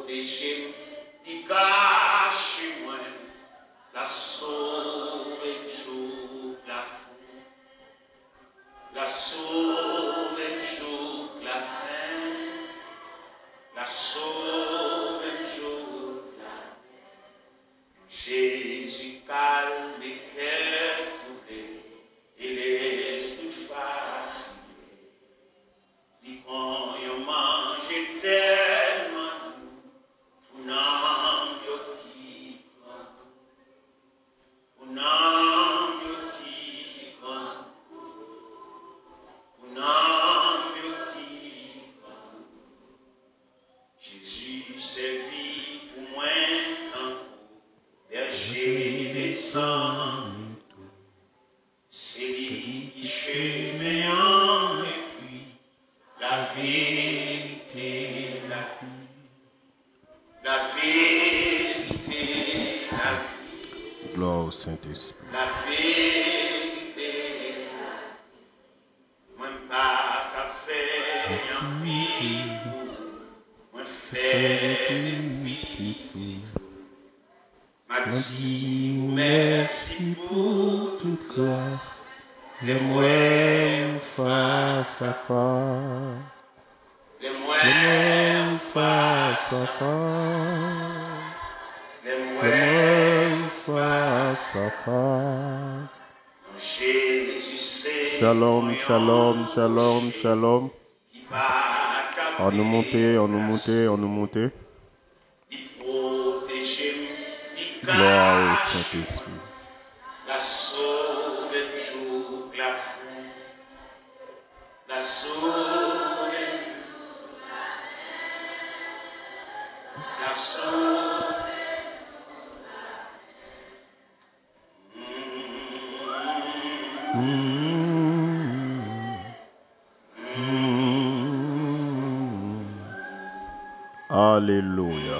protéger, il cache moi, la sauve jour la fin, la sauve jour la fin, la sauve jour la fin. Jésus calme les cœurs troublés et l'esprit fatigué. Qui quand il mange tellement doux, un âme qui un âme qui un âme qui Jésus servit pour moi un berger des sangs. C'est lui qui chemin et puis la vérité, la vie. La vérité, la vie. Gloire au Saint-Esprit. La vérité, la vie. Moi pas qu'à faire un pire, moi faire des petits. M'a dit merci pour toute grâce. Les moyens face à face. Les moyens face à face. Les moyens face à face. Jésus c'est Shalom, shalom, shalom, shalom. On nous monter, on nous monter, on nous monter. Gloire au Saint-Esprit. La sauve jour la fin. La sauve la sauve. Alléluia.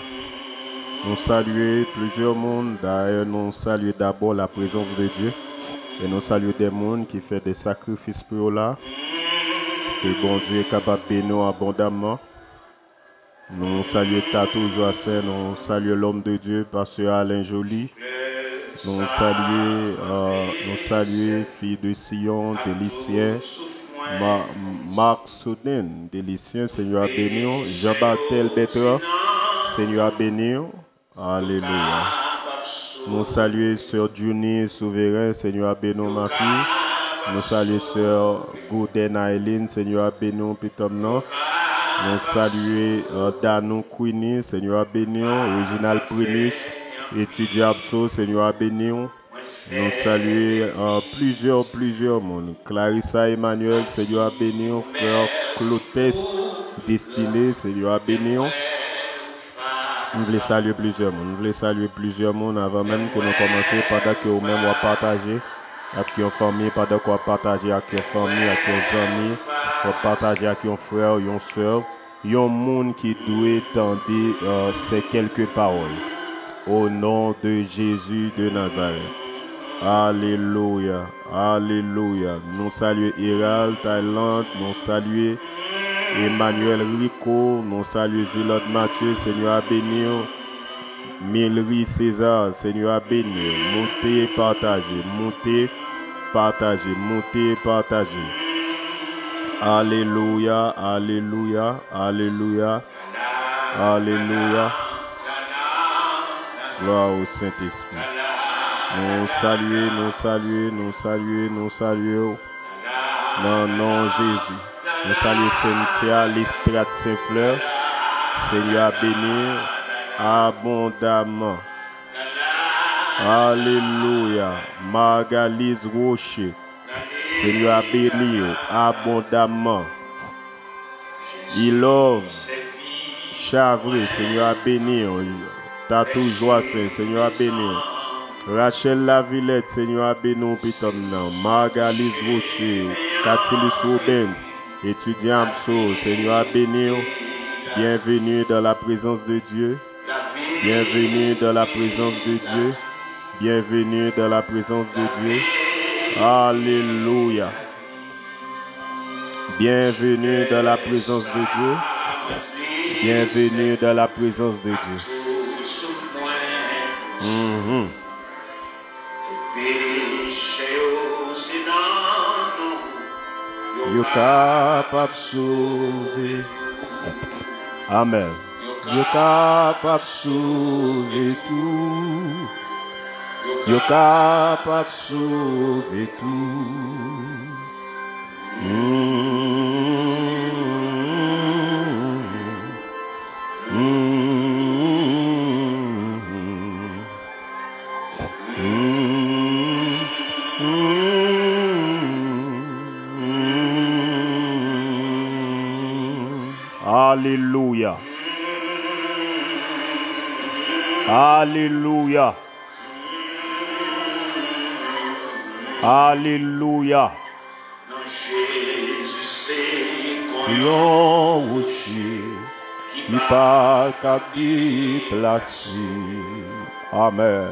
Nous saluons plusieurs mondes. D'ailleurs, nous saluons d'abord la présence de Dieu. Et nous saluons des mondes qui font des sacrifices pour là. Que bon Dieu est capable de bénir abondamment. Nous saluons Tatou Joassin. Nous saluons l'homme de Dieu, Pasteur Alain Joly. Nous saluons fille de Sion, Délicien. Marc Soudin, Délicien, Seigneur à bénir. Jean-Barthel Bétra, Seigneur à bénir. Alléluia. Nous saluons Sœur Juni Souverain, Seigneur à bénir ma fille. Nous saluons Sœur Gouden Aileen, Seigneur à bénir Pitomna. Nous saluons Danou Queenie, Seigneur à bénir. Original Primus, étudiant Abso, Seigneur à bénir. Nous saluons plusieurs mondes. Clarissa Emmanuel, Seigneur à bénir. Frère Clotes, Destiné, Seigneur à bénir. Nous voulons saluer plusieurs mondes. Nous voulons saluer plusieurs mondes avant même que nous commencions, pendant que vous-même vous partagez avec une famille, pendant que vous partagez avec une famille, avec une amis, vous partagez avec un frère, une soeur, un monde qui doit entendre ces quelques paroles. Au nom de Jésus de Nazareth. Alléluia, alléluia. Nous saluons Hérald, Thaïlande, nous saluons Emmanuel Rico, nous saluons Julotte Mathieu, Seigneur à bénir. Millery César, Seigneur à bénir. Montez, partagez, montez, partagez, montez, partagez. Alléluia, alléluia, alléluia, alléluia. Gloire au Saint-Esprit. Nous saluons, nous saluons, nous saluons, nous saluons. Non, non, Jésus. Nous saluons Cynthia, l'Estrade Saint-Fleur. Seigneur à bénir abondamment. Alléluia. Margalise Rocher. Seigneur à bénir abondamment. Ilove Chavré, Seigneur à bénir. Tatou Joassin, Seigneur à bénir. Rachel Lavillette, Seigneur à bénir, Pitomna. Margalise Rocher, Catilis Rubens, étudiant Abso, Seigneur à bénir. Bienvenue dans la présence de Dieu. Bienvenue dans la présence de Dieu. Bienvenue dans la présence de Dieu. Alléluia. Bienvenue dans la présence de Dieu. Bienvenue dans la présence de Dieu. tout souffle Mhm. péché aussi dans nous. Yo capable de sauver. Amen. Yo capable de sauver tout. Yo capable de sauver tout. Alléluia. Alléluia. Alléluia. Non, Jésus, c'est qu'on Prions rocher qui pas qu'à déplacer. Amen.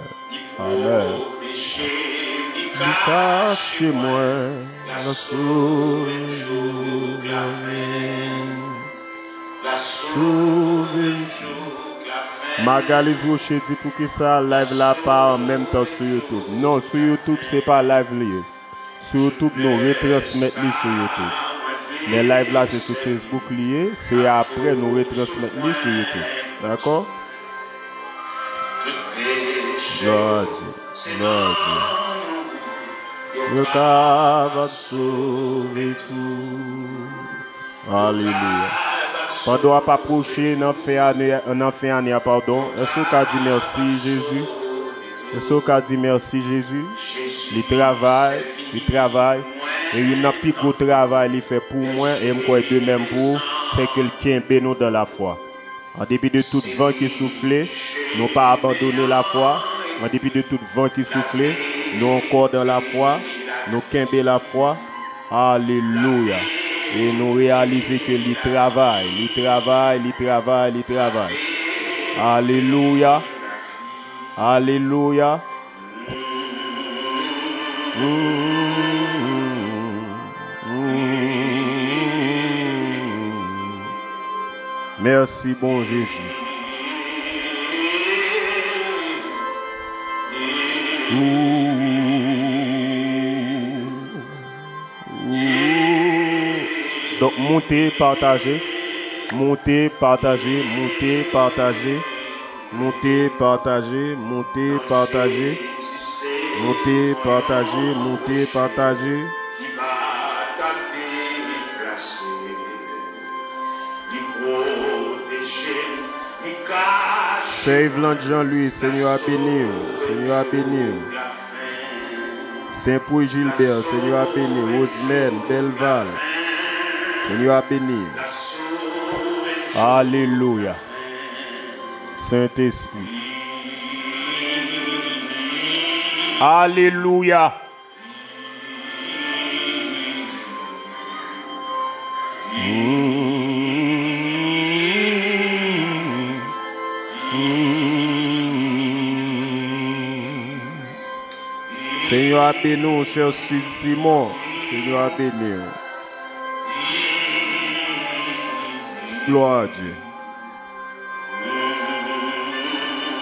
Amen. Cachez-moi la sauve la fin. La sauve. Magali Rocher dit pour que ça live là pas en même temps sur YouTube. Non, sur YouTube c'est pas live lié. Sur YouTube nous retransmettons sur YouTube. Les live là c'est sur Facebook lié, c'est après nous retransmettons sur YouTube. D'accord? Gloire à Dieu. Gloire à Dieu. Le cas va sauver tout. Alléluia. Pendant pas approcher, on fait année, pardon. Est-ce qu'on a dit merci Jésus? Est-ce qu'on a dit merci Jésus? Il travaille. Et il n'a plus gros travail, il fait pour moi et moi de même pour, c'est quelqu'un béni dans la foi. En dépit de tout vent qui soufflait, nous pas abandonné la foi. En dépit de tout vent qui soufflait, nous encore dans la foi, nous quimber la foi. Alléluia. Et nous réaliser que il travaille. Alléluia. Alléluia. Merci bon Jésus. Donc montez, partagez. Montez, partagez. Montez, partagez. Montez, partagez. Montez, partagez. Montez, partagez. Montez, partagez. Qui va t'en déplacer, qui protéger, qui cache. Save Jean-Louis, Seigneur a béni. Seigneur a béni. Saint-Paul Gilbert, Seigneur a béni. Rosemène, Belval, Seigneur a béni. Alléluia. Saint-Esprit. Alléluia. Seigneur a béni, cher Sud Simon. Seigneur a béni. Gloire à Dieu.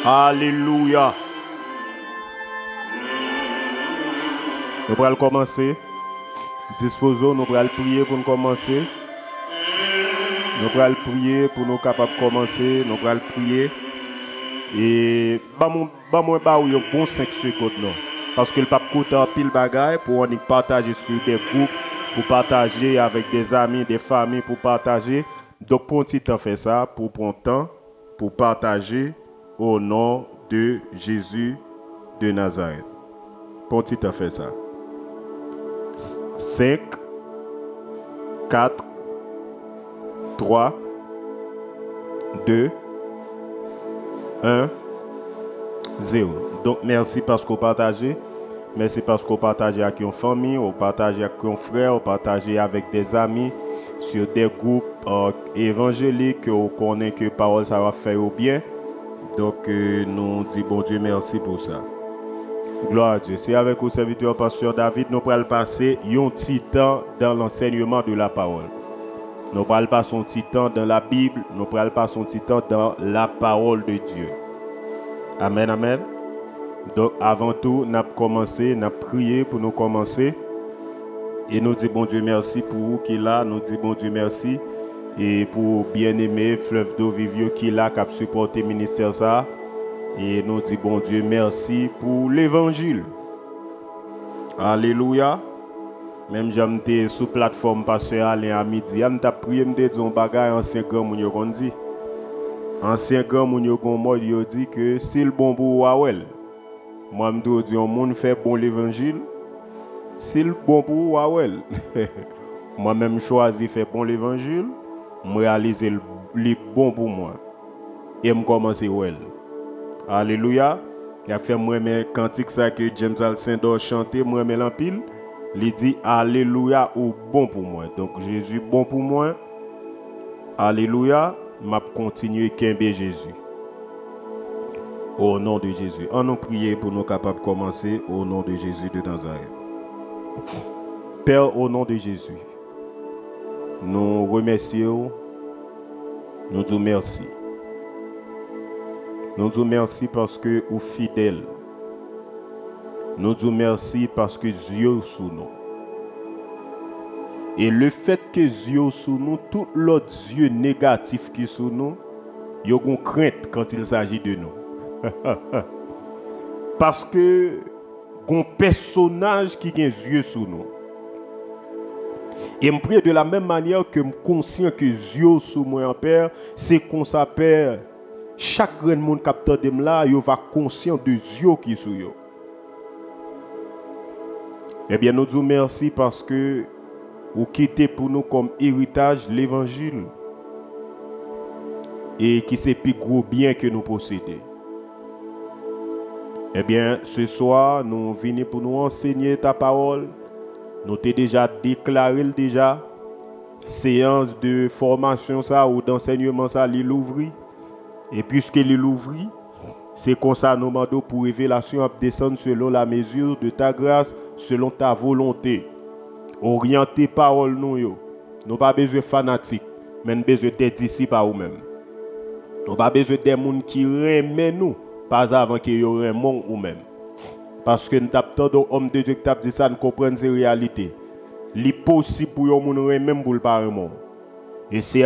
Alléluia. Nous allons commencer. Disposons, nous allons prier pour nous commencer. Nous allons prier pour nous capables de commencer. Nous allons prier. Et moi un bon 5 secondes. Non. Parce que le pape coûte un pile bagaille pour on partager sur des groupes, pour partager avec des amis, des familles, pour partager. Donc, pour un petit temps, fait ça, pour prendre temps, pour partager au nom de Jésus de Nazareth. Pour un petit temps, fait ça. 5, 4, 3, 2, 1, 0. Donc, merci parce qu'on partagez. Merci parce qu'on partage avec une famille, on partage avec un frère, on partage avec des amis sur des groupes évangéliques où on connaît que la parole ça va faire au bien. Donc, nous disons bon Dieu merci pour ça. Gloire à Dieu. C'est avec le serviteur pasteur David, nous allons passer un petit temps dans l'enseignement de la parole. Nous parlons pas son petit temps dans la Bible, nous parlons pas son petit temps dans la parole de Dieu. Amen, amen. Donc avant tout, nous avons commencé, nous avons prié pour nous commencer. Et nous disons bon Dieu merci pour vous qui est là, nous disons bon Dieu merci. Et pour bien-aimé Fleuve d'eau Vivio qui est là, qui a supporté le ministère ça. Et nous disons bon Dieu merci pour l'évangile. Alléluia. Même j'étais sur la plateforme pasteur Alain à midi, je prié, je dit un bagage ancien grand moun yo kon dit. Ancien grand moun yo kon mode yo dit que si le bon pour wawel. Moi me dit on moun fait bon l'évangile. Si le bon pour wawel. Moi même choisi faire bon l'évangile, me réaliser le bon pour moi. Et me commencer well. Alléluia. Il a fait moi mes cantiques ça que James Alcindor chantait moi mes l'empile. Il dit Alléluia ou bon pour moi. Donc Jésus bon pour moi. Alléluia. M'a continuer qu'aimer Jésus. Au nom de Jésus. On nous prier pour nous capables de commencer au nom de Jésus de Nazareth. Père, au nom de Jésus, nous remercions, nous disons merci. Nous disons merci parce que vous êtes fidèles. Nous disons merci parce que Dieu est sous nous. Et le fait que Dieu est sous nous, tout l'autre Dieu négatif qui est sous nous, il y a une crainte quand il s'agit de nous. Parce que il y a un personnage qui a Dieu sous nous. Et je prie de la même manière que je suis conscient que Dieu est sous moi, Père, c'est qu'on s'appelle chaque grand monde capteur de là, il va conscient de Dieu qui est sous nous. Eh bien, nous disons merci parce que vous quittez pour nous comme héritage l'évangile et qui c'est plus gros bien que nous possédons. Eh bien, ce soir, nous venons pour nous enseigner ta parole. Nous t'ai déjà déclaré déjà séance de formation ça ou d'enseignement ça l'ouvri. Et puisque l'ouvri, c'est comme ça nous demandons pour révélation à descendre selon la mesure de ta grâce, selon ta volonté. Orienter parole nous yo. Nous pas besoin de fanatiques, mais nous besoin des disciples à nous-mêmes. Nous pas besoin des gens qui remettent nous, pas avant qu'il y ait un monde ou même. Parce que nous avons homme de Dieu qui t'a dit ça, nous comprenons ces réalités. Il possible pour les gens même pour le parlement. Et si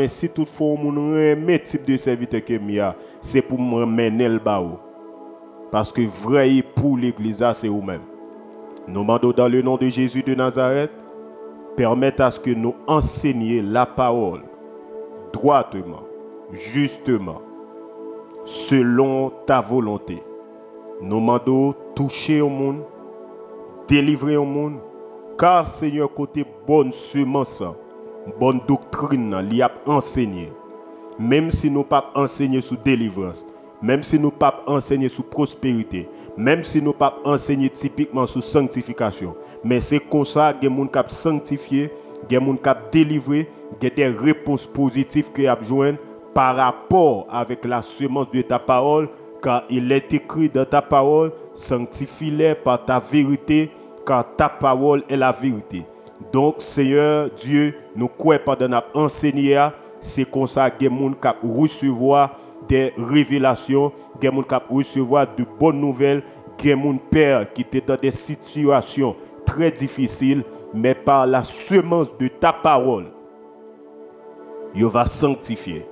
si toutefois les gens remet type de serviteur que moi, c'est pour me mener le bas. Parce que vrai pour l'église, c'est vous-même. Nous demandons dans le nom de Jésus de Nazareth, permettre à ce que nous enseignions la parole droitement, justement, selon ta volonté. Nous demandons toucher au monde, délivrer au monde, car Seigneur, côté bonne semence, bonne doctrine, il y a enseigné. Même si nous ne pas enseigner sous délivrance, même si nous ne pas enseigner sous prospérité, même si nous ne pas enseigner typiquement sous sanctification, mais c'est comme ça que les gens qui sanctifié, les gens qui délivré, il y a des réponses positives que vous joignent par rapport avec la semence de ta parole, car il est écrit dans ta parole, sanctifie-les par ta vérité, car ta parole est la vérité. Donc, Seigneur Dieu, nous croyons pendant notre enseigné, c'est comme ça que les gens qui recevoir des révélations, des gens qui recevoir de bonnes nouvelles, des gens père qui étaient dans des situations très difficiles, mais par la semence de ta parole, il va sanctifier,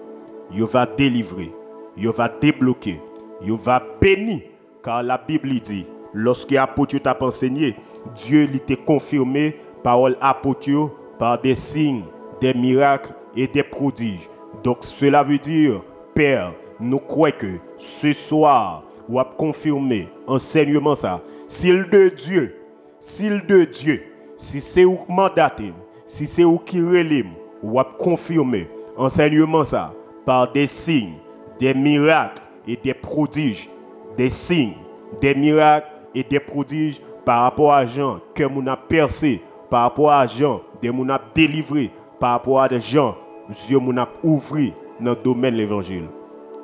il va délivrer, il va débloquer, il va bénir, car la Bible dit, lorsque l'apôtre t'a enseigné, Dieu t'a confirmé parole apôtre par des signes, des miracles et des prodiges. Donc cela veut dire, Père, nous croyons que ce soir, vous avez confirmé enseignement ça. S'il de Dieu, si c'est vous mandaté, si c'est vous qui relève, vous avez confirmé enseignement ça par des signes, des miracles et des prodiges. Des signes, des miracles et des prodiges par rapport à gens que nous avons percé, par rapport à gens que nous avons délivré, par rapport à des gens Dieu nous a ouvert dans le domaine de l'évangile.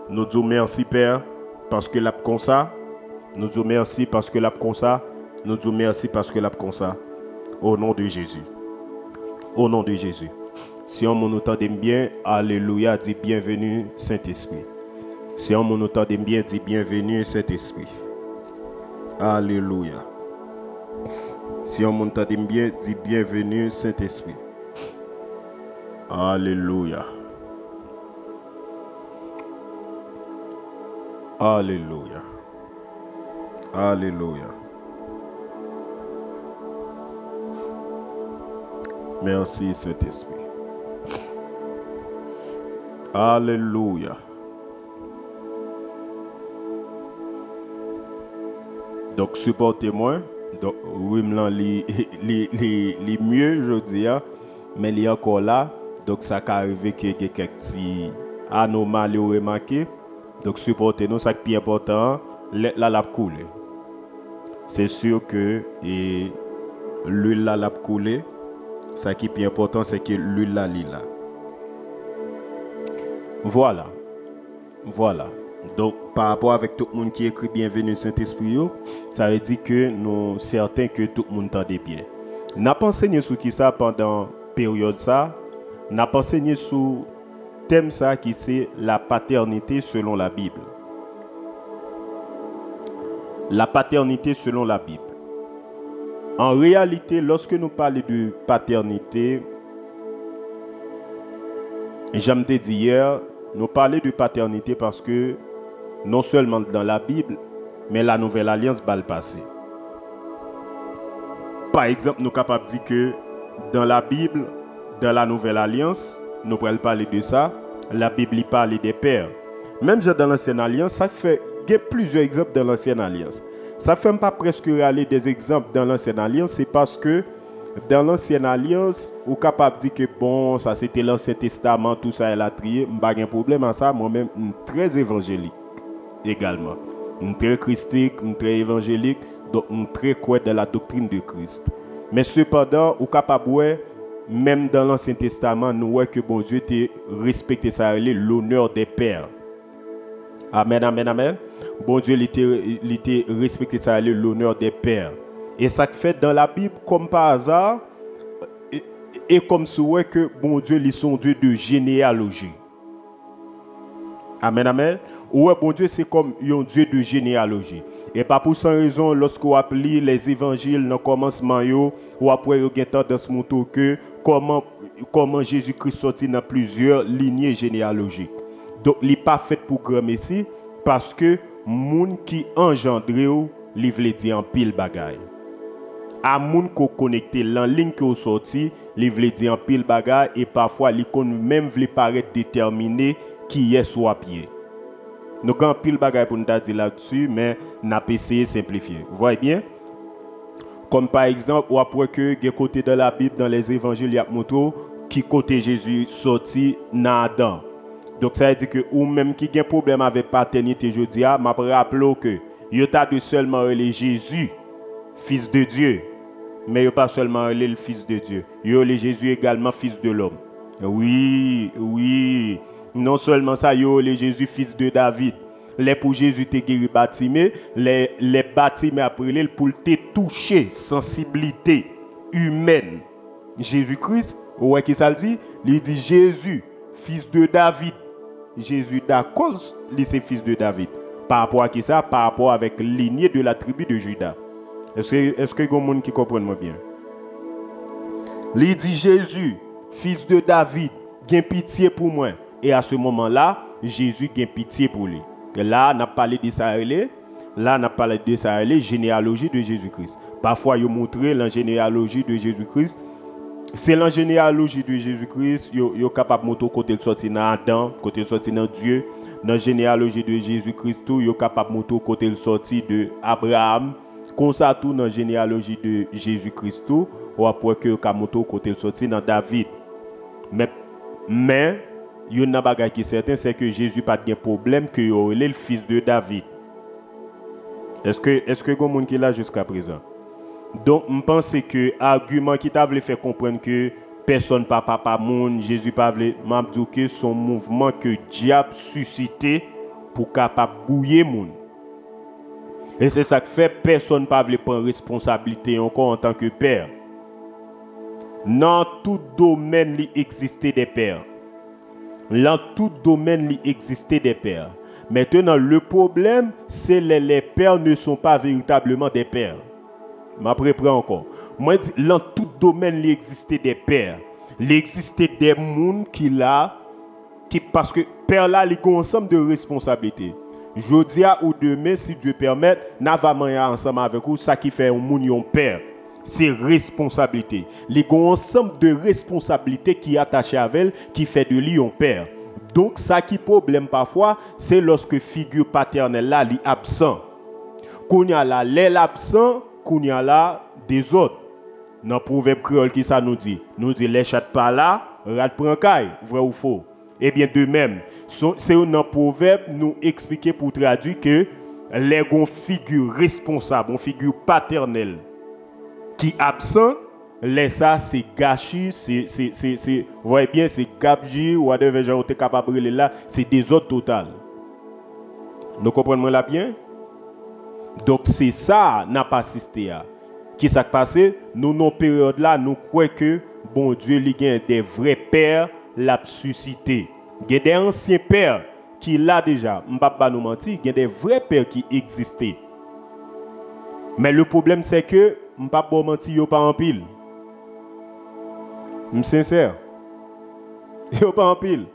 Nous disons merci Père parce que l'ap comme ça. Nous disons merci parce que l'ap comme ça. Nous disons merci parce que l'ap comme ça. Au nom de Jésus. Au nom de Jésus. Si on m'entend bien, alléluia, dit bienvenue Saint-Esprit. Si on m'entend bien, dit bienvenue Saint-Esprit. Alléluia. Si on m'entend bien, dit bienvenue Saint-Esprit. Alléluia. Alléluia. Alléluia. Merci Saint-Esprit. Alléluia. Donc supportez-moi. Donc oui, les mieux je dis, mais il est encore là. Donc ça peut arriver qu'il y ait quelques petites anomalies ou remarquées. Donc supportez-nous, ça qui est important, la lap coulé. C'est sûr que l'huile la lap coulé. Ça qui est important, c'est que l'huile la li là. Voilà. Voilà. Donc par rapport avec tout le monde qui écrit bienvenue Saint-Esprit, ça veut dire que nous certains que tout le monde entendait bien. N'a pas enseigné sur qui ça pendant période ça. N'a pas enseigné sur thème ça qui c'est la paternité selon la Bible. La paternité selon la Bible. En réalité, lorsque nous parlons de paternité, j'aime te dire hier, nous parlons de paternité parce que non seulement dans la Bible, mais la Nouvelle Alliance va le passer. Par exemple, nous sommes capables de dire que dans la Bible, dans la Nouvelle Alliance, nous pourrions parler de ça. La Bible y parle des pères. Même dans l'Ancienne Alliance, ça fait il y a plusieurs exemples dans l'Ancienne Alliance. Ça fait pas presque aller des exemples dans l'Ancienne Alliance, c'est parce que dans l'Ancienne Alliance, on est capable de dire que bon, ça c'était l'Ancien Testament, tout ça, elle a trié. Je n'ai pas de problème à ça. Moi-même, je suis très évangélique également. Je suis très christique, je suis très évangélique, donc je suis très croyant dans la doctrine de Christ. Mais cependant, on est capable de même dans l'Ancien Testament, nous voyons que bon Dieu a respecté ça, l'honneur des pères. Amen, amen, amen. Bon Dieu il était respecté ça, l'honneur des pères. Et ça fait dans la Bible, comme par hasard, et comme si ouais que bon Dieu est son Dieu de généalogie. Amen, amen. Ouais, bon Dieu, c'est comme un Dieu de généalogie. Et pas pour sans raison, lorsqu'on appelle les évangiles dans le commencement, ou après, on a tendance à montrer que comment Jésus-Christ sortit dans plusieurs lignées généalogiques. Donc, il n'est pas fait pour grand messie, parce que les gens qui engendrent, ils veulent dire en pile bagaille. À moun ko connecté en ligne qui sorti, ils veulent dire en pile bagaille et parfois ils même veulent paraître déterminé qui est sur pied. Nous avons pile bagaille pour nous dire là-dessus, mais nous avons essayé de simplifier. Vous voyez bien? Comme par exemple, ou après que des côtés de la Bible, dans les évangiles, il y a montré qui côté Jésus sorti dans Adam. Donc ça veut dire que ou même qui a un problème avec paternité, je dis, m'a rappelé que il y a de seulement les Jésus, fils de Dieu, mais il n'y a pas seulement le fils de Dieu. Il y a Jésus également fils de l'homme. Oui, oui. Non seulement ça, il y a Jésus fils de David. Les pour Jésus te guéri bâtimé, les bâtimés après les pour te toucher sensibilité humaine. Jésus-Christ, ouais qui ça le dit? Il dit Jésus fils de David. Jésus d'accord, lui c'est fils de David. Par rapport à qui ça? Par rapport avec la lignée de la tribu de Juda. Est-ce que il y a des gens qui comprennent bien? Il dit Jésus, fils de David, gain pitié pour moi. Et à ce moment-là, Jésus gain pitié pour lui. Et là, on a parlé de ça. Là, on a parlé de ça, généalogie de Jésus-Christ. Parfois, il montre la généalogie de Jésus-Christ. C'est la généalogie de Jésus-Christ. Il est capable de montrer côté sorti dans Adam, côté sorti dans Dieu. Dans la généalogie de Jésus-Christ, il est capable de montrer côté sorti de Abraham. Comme ça, tout dans la généalogie de Jésus-Christ, ou après que Kamoto côté sorti dans David. Mais il y a un bagage qui est certain, c'est que Jésus n'a pas de problème que il est le fils de David. Est-ce que il y a des gens qui sont là jusqu'à présent? Donc, je pense que l'argument qui t'a voulu faire comprendre que personne pas papa moun, Jésus pas voulu, m'a dit que son mouvement que diable suscité pour capable bouiller moun. Et c'est ça que fait personne pas veut prendre responsabilité encore en tant que père. Dans tout domaine, il existait des pères. Dans tout domaine, il existait des pères. Maintenant, le problème, c'est que les pères ne sont pas véritablement des pères. Je reprends encore. Moi, dans tout domaine, il existait des pères. Il existait des gens parce que père là, il y a un ensemble de responsabilités. Je dis à ou demain, si Dieu permet, nous allons ensemble avec vous, ça qui fait un monde père. C'est responsabilité. Il y a un ensemble de responsabilités qui est attaché à elle, qui fait de lui un père. Donc, ça qui problème parfois, c'est lorsque figure paternelle là, est absent. Qu'on y a là, l'aile absent, qu'on y a là, des autres. Dans le proverbe créole qui ça nous dit les chats pas là, rat prend caille, vrai ou faux? Eh bien, de même, c'est un proverbe nous expliquer pour traduire que les figures responsables, une figure paternelle qui absent, les ça c'est gâchis, vous voyez bien, c'est gabji, ou whatever genre t'es capable de là, c'est des autres total. Nous comprenons là bien? Donc c'est ça n'a pas assisté à. Qui s'est passé? Nous dans période là, nous croyons que bon Dieu il y a des vrais pères l'a suscité. Il y a des anciens pères qui là déjà, on ne va pas nous mentir, il y a des vrais pères qui existaient. Mais le problème c'est que on ne va pas mentir, yo pas en pile. Je suis sincère. Yo pas en pile.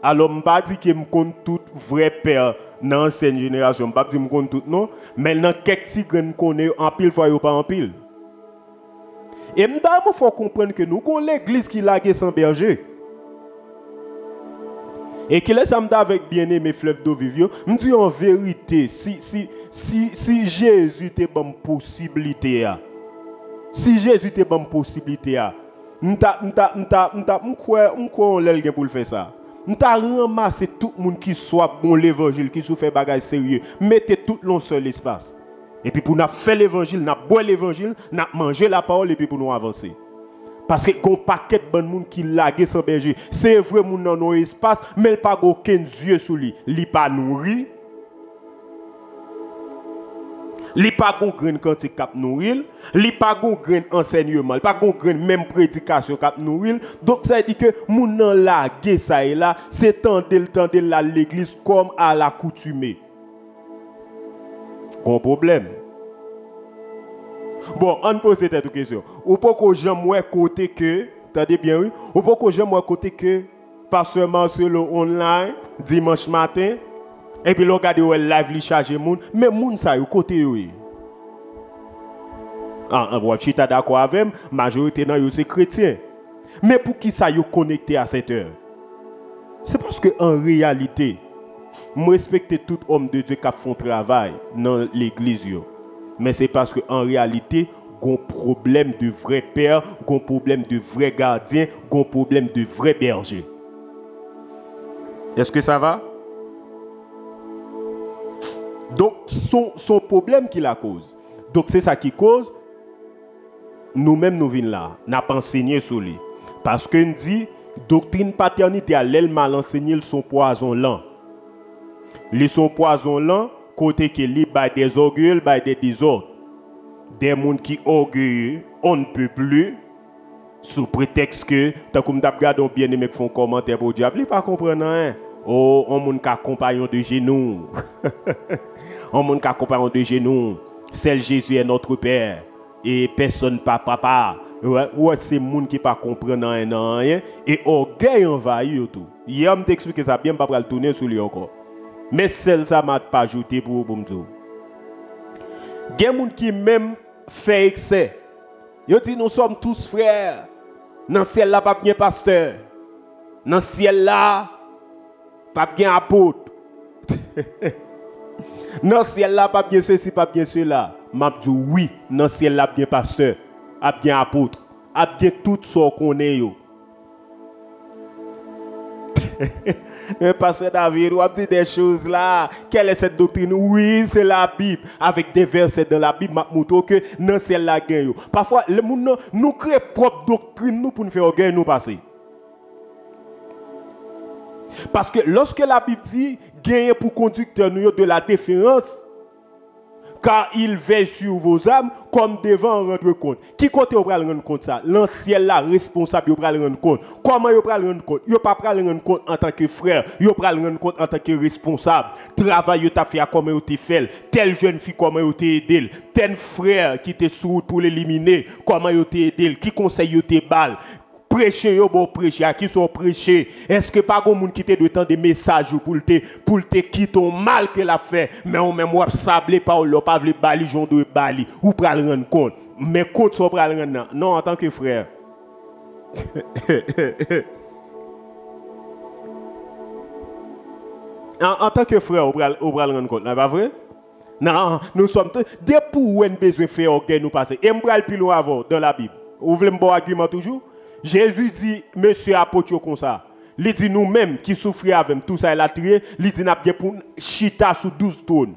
Alors, je ne pas dire que je compte tout vrai père dans l'ancienne génération. Je ne pas dire que je compte tout, non. Mais dans quelques petits que connaît en pile, fois yo pas en pile. Et il faut comprendre que nous avons l'église qui lague sans berger. Et que laisse avec bien-aimé fleuve d'eau vivio, je dis en vérité, si Jésus était bonne possibilité, si Jésus était bonne possibilité, on croit pour le faire ça. On t'a ramassé tout le monde qui soit bon l'évangile, qui fait bagage sérieux, mettez tout dans seul espace. Et puis pour nous faire l'évangile, nous boire l'évangile, nous manger la parole et puis pour nous avancer. Parce que qu'on paquet de bon monde qui lague sans berger, c'est vrai moun dans nos espace, mais il pas aucun yeux sur lui, il pas nourri. Il pas gon grain quantité cap nourrir, il pas gon grain enseignement, il pas gon grain même prédication cap nourrir. Donc ça veut dire que moun nan lague ça et là, c'est tendel là l'église comme à l'accoutumée. Gon problème. Bon, on pose cette question. Ou pas que j'aime côté que, attendez bien oui, ou pas que j'aime côté que pas seulement sur le online dimanche matin et puis regarder le live li charger moun, mais moun ça yo côté oui. Ah, on chita d'accord avec majorité nan yo c'est chrétien. Mais pour qui ça yo connecté à cette heure? C'est parce que en réalité, moi respecte tout homme de Dieu qui font travail dans l'église yo. Mais c'est parce qu'en réalité, il y a un problème de vrai père, il y a un problème de vrai gardien, il y a un problème de vrai berger. Est-ce que ça va? Donc, son problème qui la cause. Donc, c'est ça qui cause. Nous-mêmes, nous venons là. Nous n'avons pas enseigné sur lui. Parce que nous dit, doctrine paternité, à l'aile mal enseigné, son poison lent. Les son poison lent, côté qui li by des orgueils, by des désordres. Des gens qui orgueilleux, on ne peut plus, sous prétexte que, tant que nous regardons bien aimé qui font commentaire pour diable, il pas comprendre rien. Oh, on moun ka compagnon de genoux. On moun ka compagnon de genoux. Seul Jésus est notre Père. Et personne pas papa. Ouais, c'est moun qui pas comprendre rien. Et orgueil envahit tout. Hier, je t'explique ça bien, pas pour le tourner sur lui encore. Mais celle ça m'a pas ajouté pour me dire. Il y a des gens qui même fait excès. Ils disent nous sommes tous frères. Dans le ciel là pas bien pasteur. Dans le ciel là pas bien apôtre. Dans le ciel là pas bien ceci, pas bien cela. M'a dit oui, dans le ciel là bien pasteur, a bien apôtre, a bien tout ce qu'on est yo. Pasteur David, on dit des choses là. Quelle est cette doctrine? Oui, c'est la Bible. Avec des versets dans la Bible, je que non, c'est la gagne. Parfois, les gens nous créent propre doctrine nous pour nous faire gagne nous passer. Parce que lorsque la Bible dit gagner pour conducteur nous de la déférence, car il veille sur vos âmes comme devant en rendre compte. Qui côté vous pral rendre compte ça? L'ancien là responsable vous pral rendre compte. Comment vous pral rendre compte? Vous pas pral rendre compte en tant que frère, vous pral rendre compte en tant que responsable. Travail vous t'a fait comment vous t'ai fait, telle jeune fille comment vous t'ai aidé, tel frère qui t'est sur pour l'éliminer, comment vous t'ai aidé, qui conseille vous t'ai balle. Prêcher, yo bon prêcher, à qui sont prêcher. Est-ce que pas grand monde qui te doit tant des messages pour te quitter mal que l'a fait, mais on même wap sablé pas ou pas vle bali jon de bali ou pral rendre compte. Mais compte so pral rendre non en tant que frère. en tant que frère, on pral rendre compte, n'est pas vrai? Non, nous sommes des pour un besoin faire orgueil nous passer. Et m'bral plus loin avant dans la Bible. Vous voulez me bon argument toujours? Jésus dit, monsieur apôtre comme ça. Il dit nous-mêmes qui souffrons avec tout ça, il a trié. Il dit, nous avons pour chita sous 12 trônes.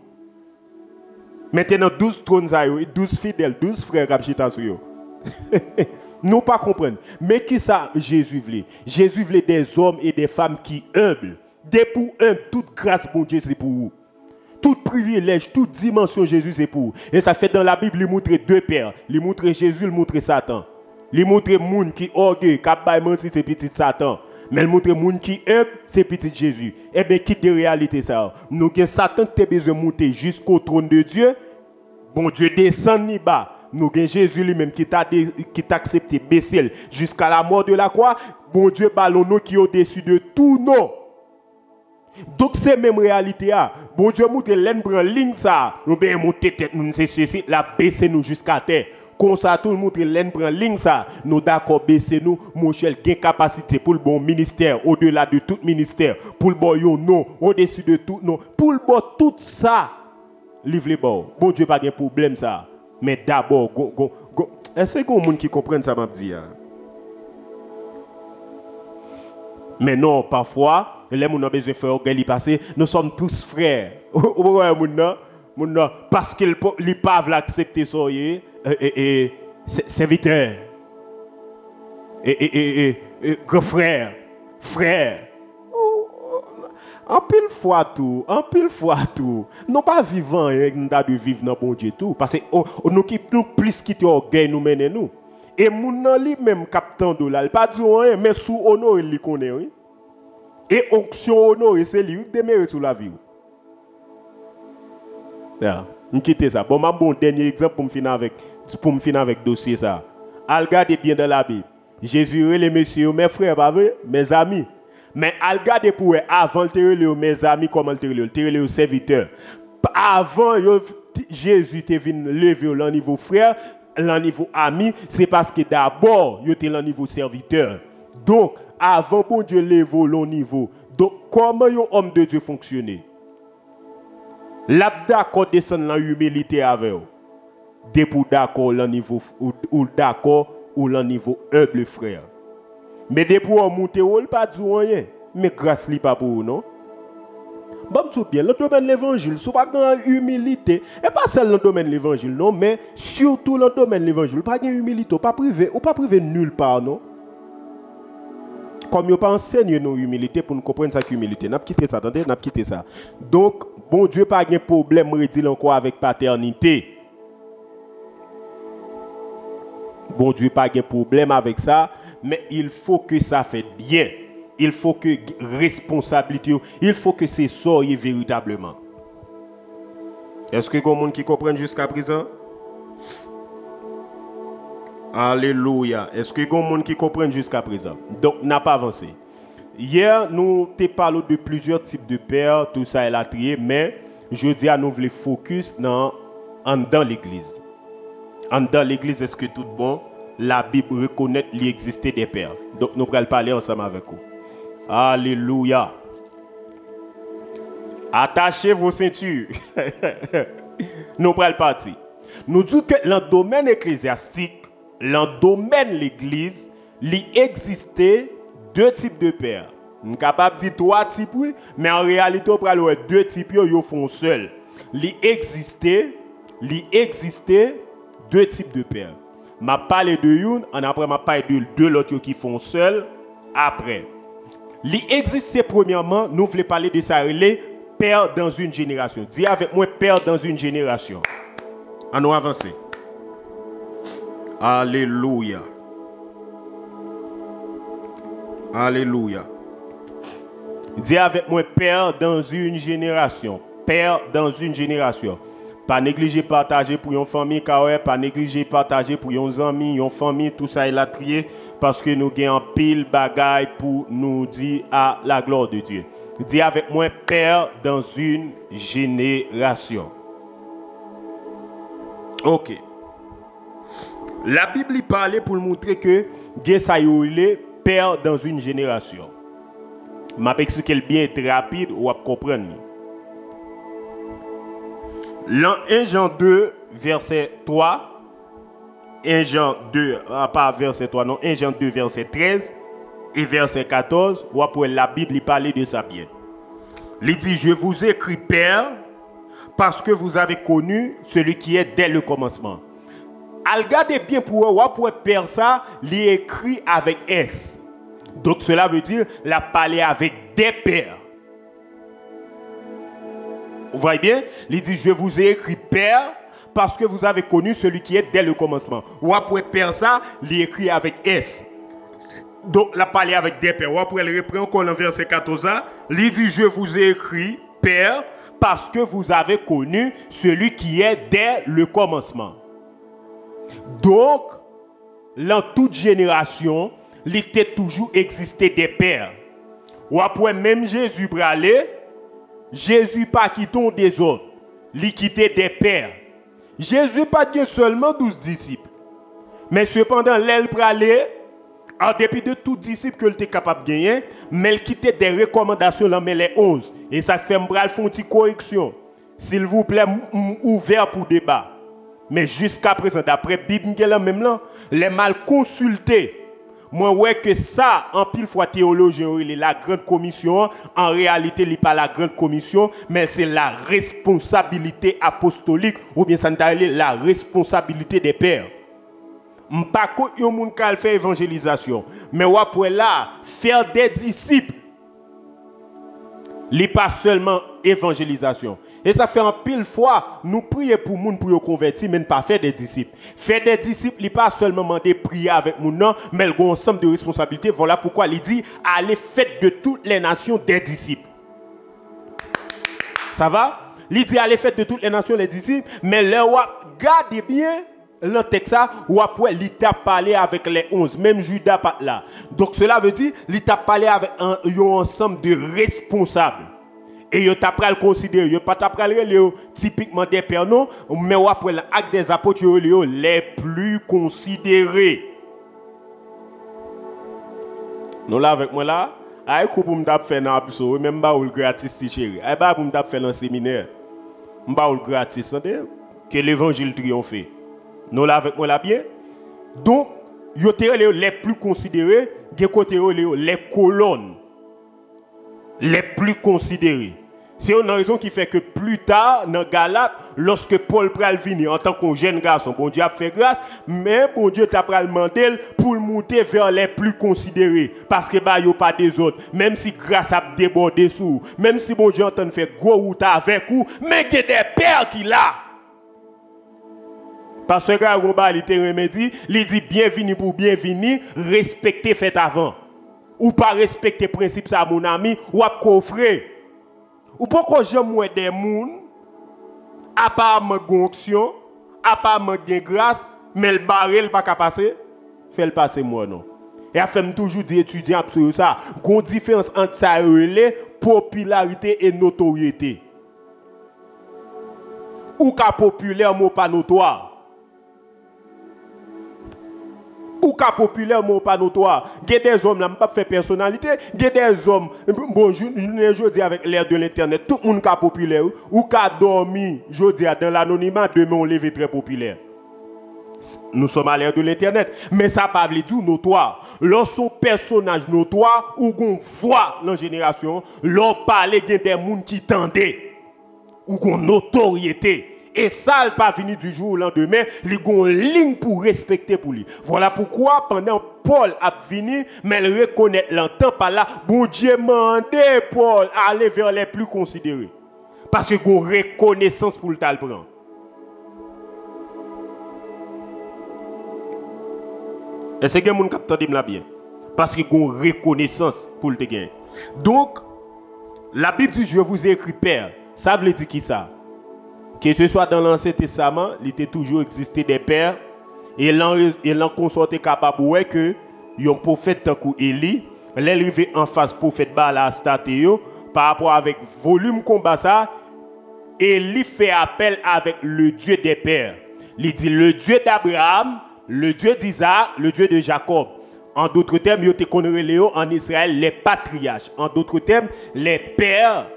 Maintenant, 12 trônes, 12 fidèles, 12 frères qui chita sur eux. Nous pas comprendre. Mais qui ça Jésus voulait? Jésus voulait des hommes et des femmes qui humbles. Des pour humbles, toute grâce, bon Dieu, c'est pour vous. Tout privilège, toute dimension, Jésus, c'est pour vous. Et ça fait dans la Bible, il montre deux pères. Il montre Jésus, il montre Satan. Il montre moun qui orgueil, qui bail menti, c'est petit Satan. Mais il montre moun qui aime, c'est petit Jésus. Eh bien, quitte de réalité ça. Nous que Satan qui a besoin de monter jusqu'au trône de Dieu, bon Dieu descend ni bas. Nous avons Jésus lui-même qui t'a accepté baisser jusqu'à la mort de la croix. Bon Dieu ballon nous qui est au-dessus de tout non. Donc c'est même réalité ah. Bon Dieu montre l'en prend ligne ça. Nous bien monter tête nous c'est ceci, la baisser nous jusqu'à terre. Comme ça, tout le monde prend ligne ça. Nous d'accord baisser nous, mon cher, qui a capacité pour le bon ministère, au-delà de tout ministère, pour le bon yo non, au-dessus de tout non, pour le bon tout ça, livre les bon. Bon Dieu pas de problème ça. Mais d'abord, est-ce qu'il y a des gens qui comprennent ça m'a dit? Mais non, parfois, les gens ont besoin de faire orgueil passer. Nous sommes tous frères. Parce qu'ils ne peuvent pas accepter ça. Serviteur, grand frère, frère. En pile fois tout. Nous pas vivants, nous de vivre dans bon Dieu tout. Parce que nous plus quitter orgueil nous mener nous. Et moun nan li même captain de là, il pas dit rien, mais sous honneur il connaît oui. Et onction honneur c'est lui qui demeure sous la vie. Yeah. Quitter ça. Bon, mon dernier exemple pour me finir avec dossier ça. Regardez bien dans la Bible. Jésus les messieurs, mes frères, pas vrai, mes amis. Mais regardez pour avant le mes amis comment le serviteur. Avant Jésus te venu lever au niveau frère, au niveau ami, c'est parce que d'abord il était au niveau serviteur. Donc avant bon Dieu lever au niveau. Donc comment un homme de Dieu fonctionnait? L'abdaccord descend dans l'humilité avec vous. Des pour d'accord au niveau ou d'accord ou au niveau humble frère. Mais des pour monter ou pas du rien. Mais grâce li pas pour vous non. Bon tout bien le domaine de l'évangile, soit pas dans humilité et pas seulement le domaine de l'évangile non, mais surtout le domaine de l'évangile, pas dans humilité, pas privé nulle part non. Comme yo pas enseigné nos humilité pour nous comprendre ça qu'humilité. N'a quitté ça, attendez, n'a quitté ça. Donc bon Dieu pas de problème redit encore avec paternité. Bon Dieu pas de problème avec ça, mais il faut que ça fait bien. Il faut que responsabilité, il faut que c'est soyez véritablement. Est-ce que il y a des gens qui comprennent jusqu'à présent? Alléluia. Est-ce que il y a des gens qui comprennent jusqu'à présent? Donc, n'a pas avancé. Hier, nous t'ai parlé de plusieurs types de pères, tout ça est la trié, mais je dis à nous voulons focus dans l'église. Dans l'église, est-ce que tout bon? La Bible reconnaît qu'il existait des pères. Donc, nous allons parler ensemble avec vous. Alléluia. Attachez vos ceintures. Nous allons partir. Nous disons que dans le domaine ecclésiastique, dans le domaine de l'église, il existait deux types de pères. Nous sommes capables de dire trois types, oui, mais en réalité, on peut deux types, ils font seul. Il existait deux types de pères. Je parle de une, après je parle de deux autres qui font seul. Après, il existait premièrement, nous voulons parler de ça, les pères dans une génération. Dis avec moi, père dans une génération. À nous avancer. Alléluia. Alléluia. Dis avec moi, Père dans une génération. Père dans une génération. Pas négliger partager pour une famille, pas négliger partager pour une ami, une famille, tout ça il a trié parce que nous avons pile bagaille pour nous dire à la gloire de Dieu. Dis avec moi, Père dans une génération. Ok. La Bible y parlait pour montrer que ça y Père dans une génération. Je vais expliquer le bien très rapide ou à comprendre. Dans 1 Jean 2, verset 3, 1 Jean 2, pas verset 3, non, 1 Jean 2, verset 13 et verset 14, ou après la Bible y parlait de ça bien. Il dit, je vous écris Père, parce que vous avez connu celui qui est dès le commencement. Regardez bien pour Père ça, il écrit avec S. Donc cela veut dire, il a parlé avec des pères. Vous voyez bien? Il dit, je vous ai écrit Père, parce que vous avez connu celui qui est dès le commencement. Ou après Père ça, il écrit avec S. Donc, il a parlé avec des pères. Ou après, il reprend encore dans verset 14. Il dit, je vous ai écrit Père, parce que vous avez connu celui qui est dès le commencement. Donc, dans toute génération, il était toujours existé des pères. Ou après, même Jésus bralé, Jésus pas quitté des autres, il quittait des pères. Jésus pas dit seulement 12 disciples. Mais cependant, l'aile bralé, en dépit de tout disciple que était capable de gagner, mais il quittait des recommandations dans les 11. Et ça fait m'bral font une correction. S'il vous plaît, ouvert pour débat. Mais jusqu'à présent, d'après Bible, même là, les mal consultés. Moi, ouais que ça, en pile fois théologien, il est la grande commission. En réalité, il n'est pas la grande commission, mais c'est la responsabilité apostolique, ou bien ça la responsabilité des pères. Pas que yon moun kal fait évangélisation, mais ou après là faire des disciples. Li pas seulement évangélisation. Et ça fait en pile fois nous prier pour moun pour yo convertir mais pas faire des disciples. Faire des disciples, li pas seulement demander prier avec moun non, mais il y a un ensemble de responsabilités. Voilà pourquoi il dit allez faites de toutes les nations des disciples. Ça va? Il dit allez faites de toutes les nations les disciples, mais là regardez bien le texte, ou après, il t'a parlé avec les 11, même Judas pas là. Donc cela veut dire, il t'a parlé avec un ensemble de responsables. Et il t'a pas le considérer, il pas t'a typiquement des pères, non, mais après, l'acte des apôtres, les plus considérés. Nous là avec moi là, aïe, pour me faire un abso, même pas ou le gratis si chéri. Aïe, pas pour me faire un séminaire. M'ba ou le gratis, que l'évangile triomphe. Nous là avec moi là bien. Donc, yo les plus considérés, les colonnes les plus considérées. C'est une raison qui fait que plus tard, dans Galate, lorsque Paul pral vini en tant qu'un jeune garçon, bon Dieu a fait grâce, mais bon Dieu t'a pral mandé pour monter vers les plus considérés. Parce que bah yo pas des autres. Même si grâce a débordé sous, même si bon Dieu entend faire gros route avec vous, mais il y a des pères qui là. Parce que Gagomba, il te remédie, il dit bienvenue pour bienvenue, respecter fait avant. Ou pas respecter principe ça mon ami, ou à coffrer. Ou pourquoi j'aime des gens, à part ma gonction, à part ma grâce, mais le barrel pas qu'à passer, fait le passer moi non. Et à faire toujours dire étudiant sur ça, une différence entre ça et popularité et notoriété. Ou qu'à populaire, mot pas notoire. Ou cas populaire mon pas notoire. Il y a des hommes là, pas fait personnalité, il y a des hommes bon je dis avec l'ère de l'internet, tout le monde cas populaire ou cas dormi, je dis dans l'anonymat, demain on lève très populaire. Nous sommes à l'ère de l'internet, mais ça pas veut dire notoire. Lorsqu'on personnage notoire ou qu'on voit dans génération, l'on parle des gens qui tendaient ou qu'on notoriété. Et ça n'est pas venu du jour au lendemain, il y a une ligne pour respecter pour lui. Voilà pourquoi pendant Paul a venu, mais il reconnaît l'entend par là, bon Dieu mandé Paul à aller vers les plus considérés. Parce qu'il y a une reconnaissance pour le prendre. Est-ce que vous avez là bien? Parce qu'il y a une reconnaissance pour le gagner. Donc, la Bible dit, je vous ai écrit Père. Ça veut dire qui ça? Que ce soit dans l'Ancien Testament, il était toujours existé des pères. Et l'on consorté capable ouais que un prophète tant que Élie, l'arrivé en face prophète Baal Astatéo, par rapport avec volume combat ça, Élie fait appel avec le Dieu des pères. Il dit le Dieu d'Abraham, le Dieu d'Isaac, le Dieu de Jacob. En d'autres termes, il te connaît en Israël les patriarches. En d'autres termes, les pères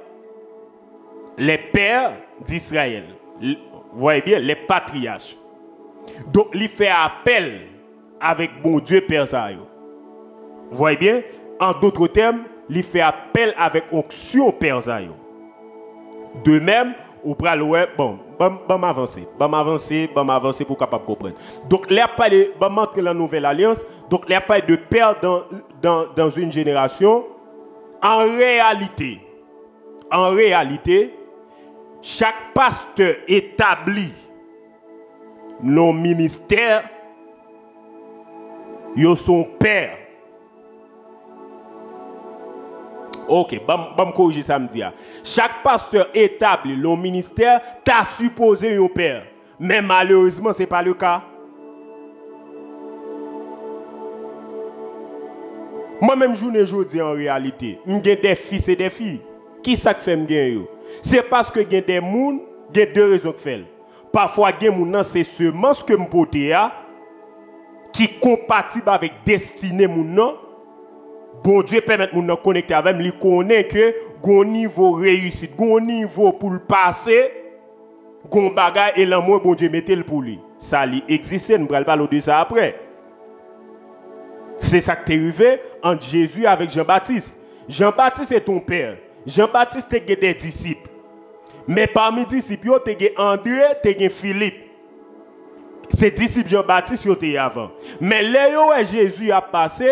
d'Israël. Vous voyez bien, les patriarches. Donc, il fait appel avec bon Dieu Père Zayo. Vous voyez bien, en d'autres termes, il fait appel avec onction Père Zayo. De même, au bras ouais, bon, m'avancer pour capable comprendre. Donc, il n'y a pas de, m'entrer dans la nouvelle alliance. Donc, il n'y a pas de père dans une génération. En réalité, chaque pasteur établit nos ministères, yo son père. Ok, me corriger ça me dit. Chaque pasteur établit nos ministères, t'as supposé un père. Mais malheureusement, ce n'est pas le cas. Moi-même, je dis en réalité, j'ai des fils et des filles. Qui ça fait me gagner? C'est parce que j'ai des gens, j'ai deux raisons de faire. Parfois, j'ai des gens, c'est semence que je porte qui est compatible avec destinée mon. Bon Dieu permet de nous connecter avec lui, connaît que gon niveau réussite, gon niveau pour le passer, gon bagay et l'amour bon Dieu mettait le pour lui. Ça lui existe, nous allons parler de ça après. C'est ça qui est arrivé entre Jésus avec Jean-Baptiste. Jean-Baptiste est ton père. Jean-Baptiste a des disciples. Mais parmi les disciples, tu as André, tu as Philippe. Ces disciples Jean-Baptiste, tu as avant. Mais là où Jésus a passé,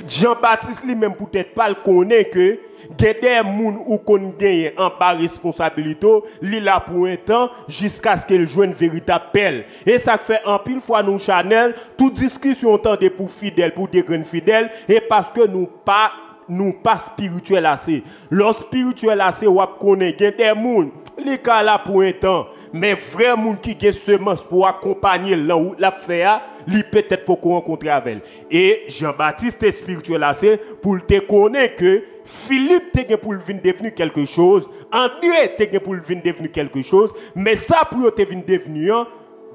Jean-Baptiste lui-même peut-être pas le connaît que des gens ou qu'on gagne en bas responsabilité, li là pour un temps jusqu'à ce qu'il joigne une véritable pelle. Et ça fait en pile fois nous Chanel, toute discussion tendait pour fidèles, pour des grands fidèles, et parce que nous pas spirituel assez. Le spirituel assez ou connaît des gens li ka là pour un temps, mais vrai monde qui gagne semence pour accompagner là où l'a fait li peut-être pour rencontrer avec elle. Et Jean-Baptiste est spirituel assez pour te connaître que Philippe te pour venir devenir quelque chose, André te pour venir devenir quelque chose, mais ça pour te venir devenir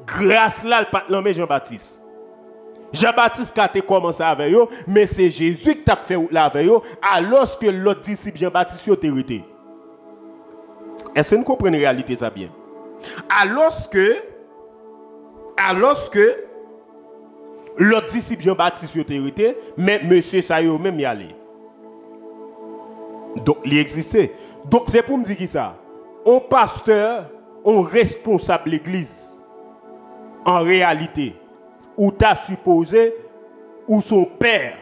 grâce là le pas Jean-Baptiste. Jean-Baptiste a commencé avec eux, mais c'est Jésus qui t'a fait là avec eux, alors que l'autre disciple Jean-Baptiste a été. Est-ce que vous comprenez la réalité ça bien? Alors que l'autre disciple Jean-Baptiste a été, mais monsieur Sayo même y allé. Donc, il existait. Donc, c'est pour me dire qui ça? Un pasteur, un responsable de l'église, en réalité, ou t'as supposé, ou son père.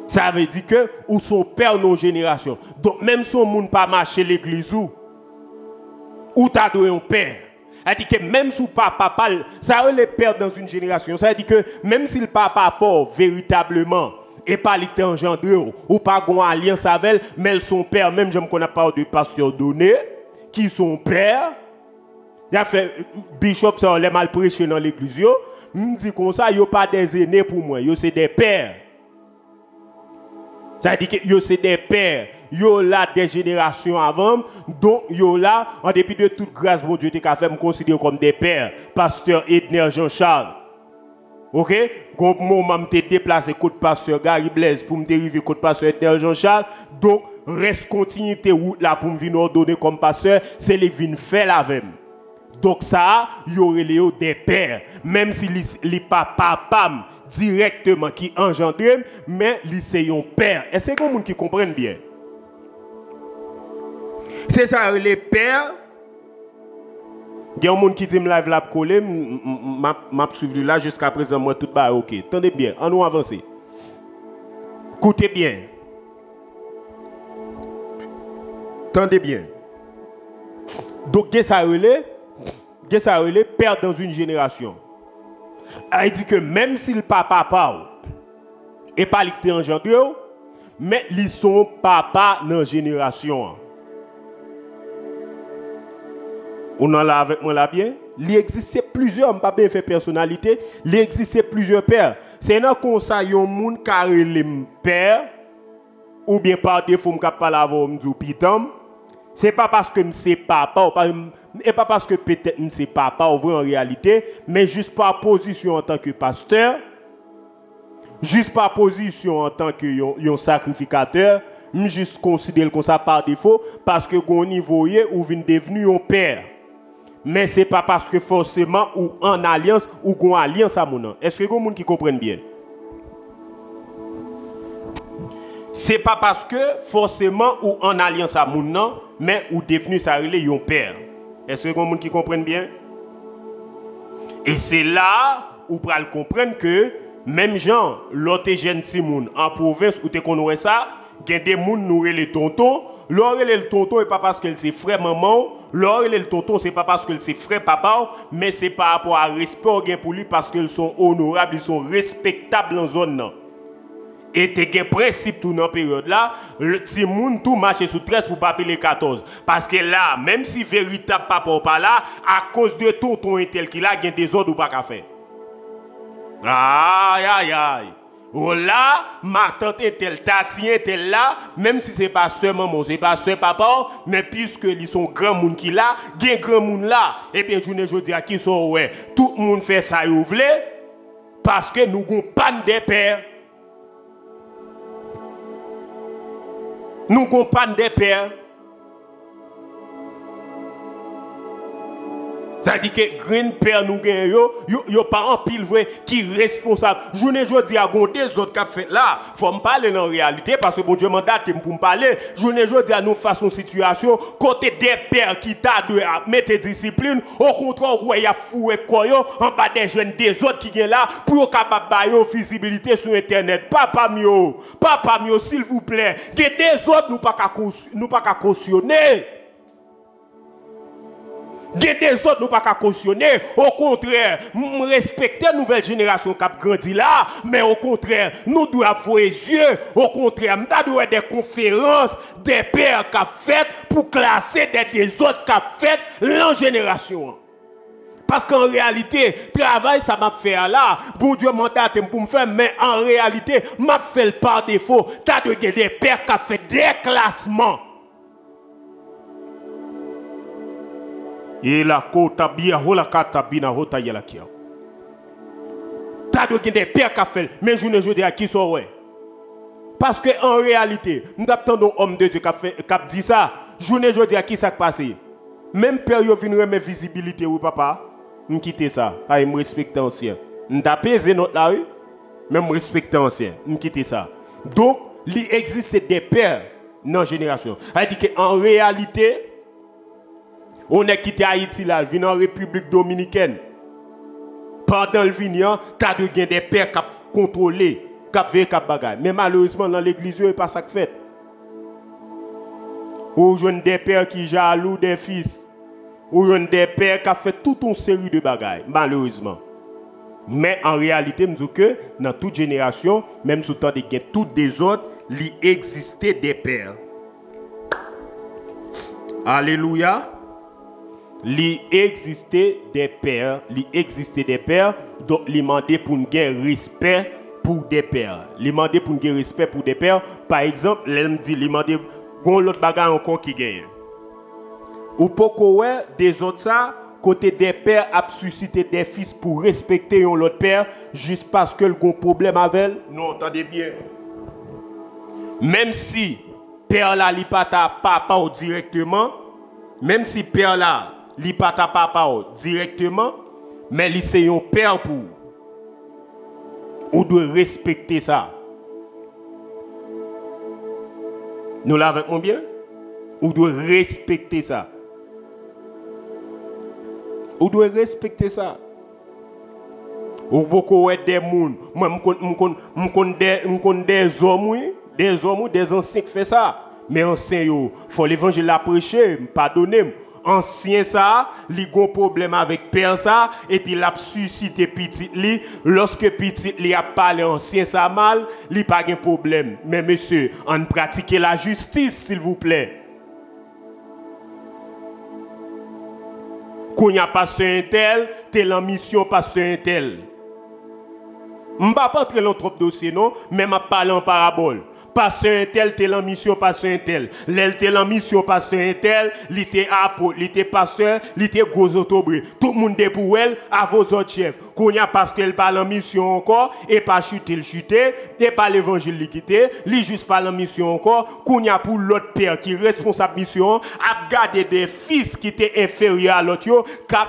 Ça veut dire que, ou son père nos générations. Donc, même si on ne peut pas marcher l'église, ou t'as donné un père. Ça veut dire que même si papa parle, ça veut les pères dans une génération. Ça veut dire que même si le papa part véritablement, et pas l'été engendré, ou pas une alliance avec elle, mais son père, même je ne connais pas de pasteur donné, qui son père, il a fait, bishop, ça l'a mal prêché dans l'église, je me dis comme ça, il n'y a pas des aînés pour moi, c'est des pères. Ça veut dire que c'est des pères, yo là des générations avant, donc yo là, en dépit de toute grâce, mon Dieu, t'es fait me considérer comme des pères, pasteur Edner Jean-Charles. Ok? Quand moi, je me déplacé côté pasteur Gary Blaise pour me dériver côté pasteur Edner Jean-Charles, donc reste continuité là pour me venir ordonner comme pasteur, c'est les vins faire avec. Donc ça, il y aurait des pères, même si les papa directement qui engendre, mais c'est un père. Est-ce que vous qui comprennent bien? C'est ça, les pères. Il y a des gens qui disent que je vais coller, je suivi là jusqu'à présent, moi tout bas, ok. Attendez bien, on nous avance. Écoutez bien. Attendez bien. Donc, qu'est-ce que ça relève? Père dans une génération. Il dit que même si le papa et pas l'été engendré, mais ils sont papa dans la génération. On en a avec moi là bien. Il existe plusieurs, je ne pas bien faire personnalité, il existe plusieurs pères. C'est dans comme ça, il y a un monde qui a les pères, ou bien par défaut, je ne parle pas avec vous, pitam. Ce n'est pas parce que c'est papa, et pas parce que peut-être c'est papa, ou vrai en réalité, mais juste par position en tant que pasteur, juste par position en tant que sacrificateur, je juste considère comme ça par défaut, parce que au niveau où vous devenu un père. Mais ce n'est pas parce que forcément ou en alliance ou qu'on alliance à mon nom. Est-ce que vous avez qui comprennent bien? Ce n'est pas parce que forcément ou en alliance à mon nom, mais ou devenu ça relève un père. Est-ce que vous avez qui comprennent bien? Et c'est là où vous allez comprendre que même gens, l'autre jeune Timoun en province où tu connais ça, il y a des gens qui nous les tontons. L'or et le tonton, et pas parce que c'est frère maman, l'or et le tonton, c'est pas parce que c'est frère papa, mais c'est par rapport à respect pour lui parce qu'ils sont honorables, ils sont respectables dans la zone. Et tu as un principe tout dans la période là, le petit monde tout marche sous 13 pour pas payer 14. Parce que là, même si véritable papa ou pas là, à cause de tonton et tel qu'il a, il y a des autres ou pas qu'à faire. Aïe aïe aïe. Oh là, ma tante est telle, tati est telle là, même si ce n'est pas seulement maman, ce n'est pas seulement papa, mais puisque ils sont grands monde qui là, il y a grand monde là, et bien je dis à qui sont ouais, tout le monde fait ça vous voulez, parce que nous n'avons pas de pères. Nous n'avons pas de pères. C'est-à-dire que grand père nous gagne yo pas en pile vrai qui responsable. Je dis à des autres qui fait là, faut me parler en réalité parce que bon Dieu mandat pour me parler. Je dis à nous façon situation côté des pères qui t'a de mettre discipline au contraire ouais y a foué koyo en bas des jeunes des autres qui sont là pour capable bailler visibilité sur internet. Papa mio s'il vous plaît, des autres nous pas cautionner. Il y a des autres, nous ne pouvons pas cautionner. Au contraire, nous respectons la nouvelle génération qui a grandi là. Mais au contraire, nous devons avoir les yeux. Au contraire, nous devons avoir des conférences des pères qui ont fait pour classer des autres qui ont fait la génération. Parce qu'en réalité, travail, ça m'a fait là. Bon Dieu mandat pour me faire, mais en réalité, m'a fait par défaut. Tu as des pères qui ont fait des classements. Et la kota bia hola kata bina hota yela kia. T'as des pères qui fait, mais je ne dis à qui sont ouais. Parce que en réalité, nous attendons homme de Dieu qui a dit ça. Je ne dis à qui ça passe. Même père yo vient remettre visibilité ou papa, nous quitter ça. Ah, me respecter ancien. Nous apaiser notre la rue, même respecter ancien. Nous quitter ça. Donc, il existe des pères dans la génération. Elle dit qu'en réalité, on est quitté Haïti là, vient en République Dominicaine. Pendant le vignan, tu as des pères qui contrôlent, qui veillent, qui bagaille. Mais malheureusement, dans l'église, il n'y a pas ça qui fait. Ou jeunes des pères qui jaloux des fils. Ou jeunes des pères qui ont fait toute une série de bagailles, malheureusement. Mais en réalité, je dis que dans toute génération, même sous temps de toutes des autres, il existait des pères. Alléluia. Il existait des pères, donc il demandait pour nous gagner respect pour des pères. Il demandait pour nous gagner respect pour des pères. Par exemple, il demandait pour l'autre bagarre encore qui gagne. Ou pourquoi des autres ça, côté des pères a suscité des fils pour respecter l'autre père juste parce que le gros problème avec elle. Non, attendez bien. Même si père là il pas ta papa directement, même si père là li pas ta papa directement, mais li c'est un père pour. On doit respecter ça. Nous l'avons bien? On doit respecter ça. On doit respecter ça. Ou beaucoup des gens, moi je connais des hommes, des anciens qui font ça. Mais anciens, il faut l'évangile à prêcher, pardonnez-moi. ancien ça, li gon problème avec père ça, et puis l'a suscité petit li, lorsque petit li a parlé ancien ça mal, li pas de problème. Mais monsieur, on pratique la justice s'il vous plaît. Qu'on y a pasteur un tel, t'es en mission pasteur un tel. M'pa pas entrer dans trop de dossiers non, mais m'a parlé en parabole. Pasteur un tel, t'es en mission pasteur un tel. L'elle t'es en mission pasteur un tel, li t'es apôtre, li t'es pasteur, li t'es gros autobré. Tout le monde est pour elle, à vos autres chefs. Qu'on y a parce qu'elle parle en mission encore, et pas chuter le chuter, et pas l'évangile li quitter, li juste parle en mission encore, qu'on y a pour l'autre père qui est responsable mission, a garder des fils qui étaient inférieurs à l'autre, cap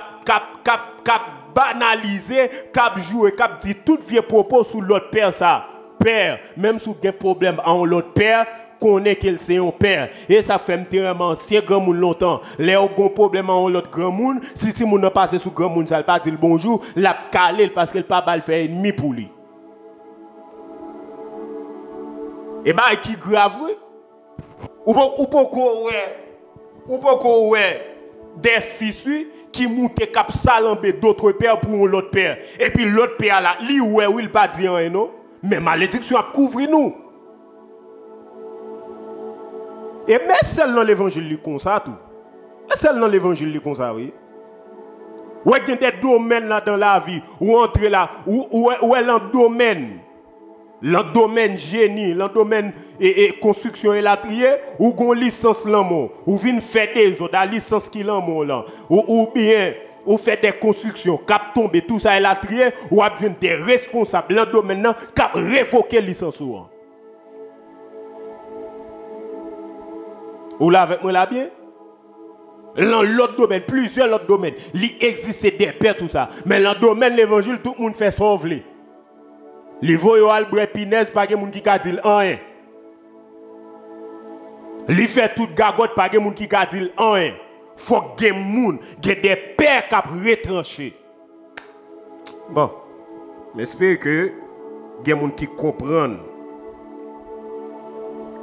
banaliser, cap jouer, cap dire tout vieux propos sur l'autre père ça. Père, même si vous avez un problème en l'autre père, connaît qu'il c'est un père. Et ça fait vraiment ancien grand monde longtemps. Les ont un problème en l'autre grand monde, si tu moun passe sur grand monde, ça ne pas dire bonjour, l'a calé parce qu'il pas mal faire ennemi pour lui. Et bah qui grave ou pourquoi des fils qui montent cap salamber d'autres pères pour l'autre père. Et puis l'autre père là, lui ouais, il pas dire rien non. Mais malédiction a couvert nous. Et mais celle dans l'évangile comme ça tout. Mais celle dans l'évangile comme ça oui. Ou il y a des domaines là dans la vie où entrer là où est le domaine génie, le domaine et construction et latrier ou gon licence l'amour ou vinn faire des autres la licence qui l'amour là ou bien ou fait des constructions, cap tomber tout ça et la trier, ou a besoin des responsables dans le domaine cap révoquer licence ou là avec moi là bien dans l'autre domaine plusieurs autres domaines il existe des pères tout ça mais dans le domaine de l'évangile tout le monde fait sauver les voyous Albert Pinez pas de monde qui a dit rien il fait toute gagotte pas de monde qui a dit rien. Faut que des pères qui retranché. Bon, j'espère que des gens qui comprennent.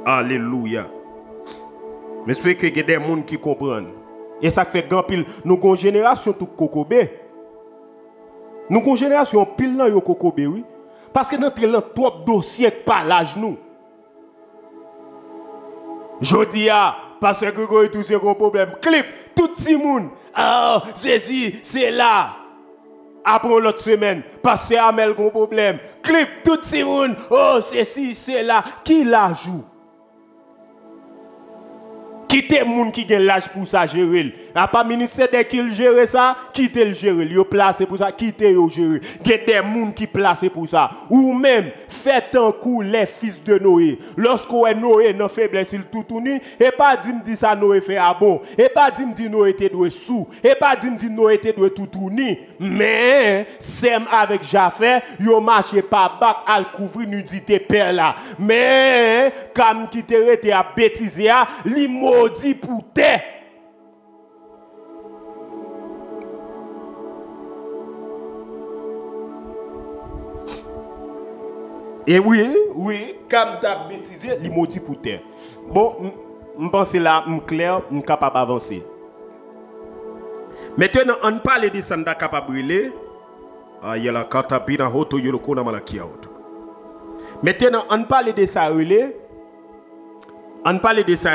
Alléluia. J'espère que des gens qui comprennent. Et ça fait grand pile. Nous avons une génération tout kokobé. Nous avons une génération pile dans yo kokobé, oui. Parce que notre trop dossier par l'âge nous. Jodi a, parce que vous avez tous ces problèmes. Clip, tout le monde. Ah, ceci, c'est là. Après l'autre semaine, parce que Amel a un problème. Clip, tout le monde. Oh, ceci, c'est là. Qui la joue? Quittez les gens qui ont l'âge pour ça gérer. Il n'y a pas ministère dès qu'il gère ça, quittez le gérer. Il placé pour ça, quittez le gérer. Il y a des gens qui placés pour ça. Ou même, faites un coup les fils de Noé. Lorsqu'on est Noé dans faiblesse, il tout uni. Et pas dire ça Noé fait à bon. Et pas dire Noé était doué sous. Et pas dire Noé était doué tout uni. Mais, Sem avec Japheth, yo marché pas bac à couvrir nudité père là. Mais, comme qui te rete à bêtiser, li maudit pour terre. Et oui, comme t'as bêtisé, li maudit pour terre. Bon, je pense là, je suis clair, je suis capable d'avancer. Maintenant, on parle de ça, on est capable de brûler. Il y a la katapina hoto yoloko na malakia hoto. Maintenant, on parle de ça, on parle de ça,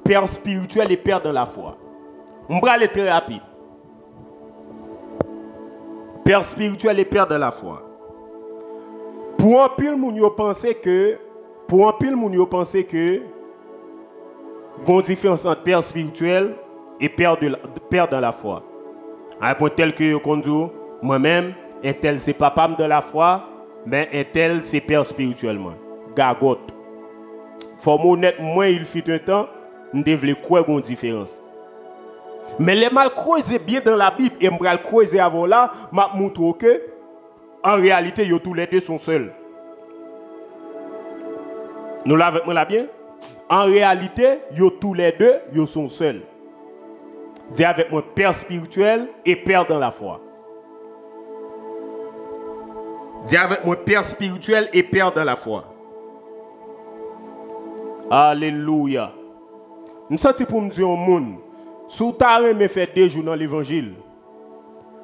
père spirituel et père dans la foi. On va aller très rapide. Père spirituel et père dans la foi. Pour un pile moun yo penser que il y a une différence entre père spirituel et père dans la foi. À un point tel que moi-même, un tel c'est papa dans la foi, mais un tel c'est père spirituellement. Gagote. Faut honnête, moi il fut un temps, nous devons croire une différence. Mais les mal creusés bien dans la Bible et m'bral creuser avant là, m'a montré que en réalité, yo tous les deux sont seuls. Nous l'avons bien? En réalité, yo tous les deux, yo sont seuls. Dis avec moi, père spirituel et père dans la foi. Dis avec moi, père spirituel et père dans la foi. Alléluia. Nous sommes pour me dire au monde, Sous ta me fait 2 jours dans l'évangile.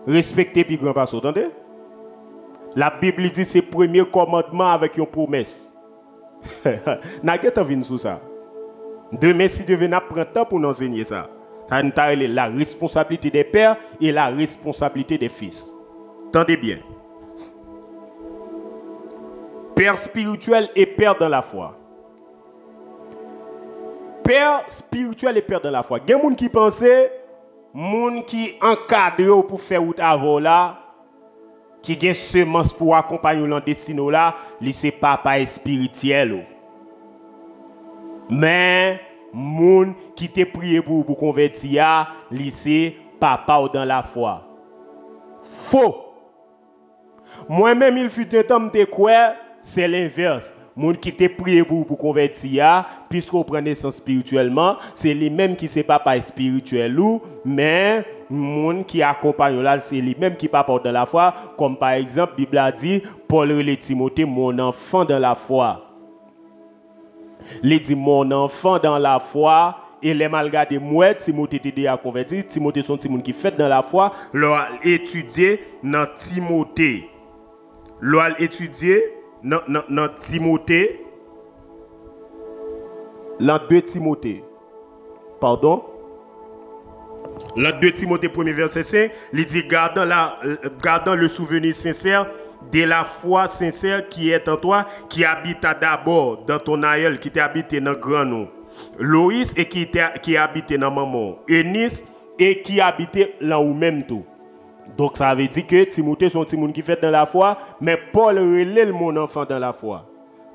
Respectez puis grand pasteur, entendez? La Bible dit c'est premier commandement avec une promesse. N'a pas envie sous ça. Demain si Dieu veut prendre temps pour nous enseigner ça. Ça nous la responsabilité des pères et la responsabilité des fils. Entendez bien. Père spirituel et père dans la foi. Père spirituel et père dans la foi. Il y a des gens qui pensent, des gens qui encadrent pour faire route avant là, qui ont semence pour accompagner dans destin là, c'est papa spirituel. Mais les gens qui te prié pour convertir, c'est papa dans la foi. Faux. Moi-même, il fut un temps de quoi, c'est l'inverse. Les gens qui te prié pour convertir, puisqu'on prend naissance spirituellement, c'est les mêmes qui ne sont pas spirituels, mais les gens qui accompagnent là, c'est les mêmes qui ne sont pas dans la foi. Comme par exemple, la Bible a dit, Paul et Timothée, mon enfant dans la foi. Il dit, mon enfant dans la foi, et les malgré moi, Timothée était déjà converti. Timothée sont des gens qui fait dans la foi, leur étudier dans Timothée. Leur étudier dans Timothée, dans 2 Timothée, pardon, dans 2 Timothée 1er verset 5, il dit gardant le souvenir sincère de la foi sincère qui est en toi, qui habita d'abord dans ton aïeul, qui t'a habité dans grand nom, Loïs et qui habité dans maman, Eunice et qui habitait là où même tout. Donc ça veut dire que Timothée sont des gens qui fait dans la foi, mais Paul relève mon enfant dans la foi.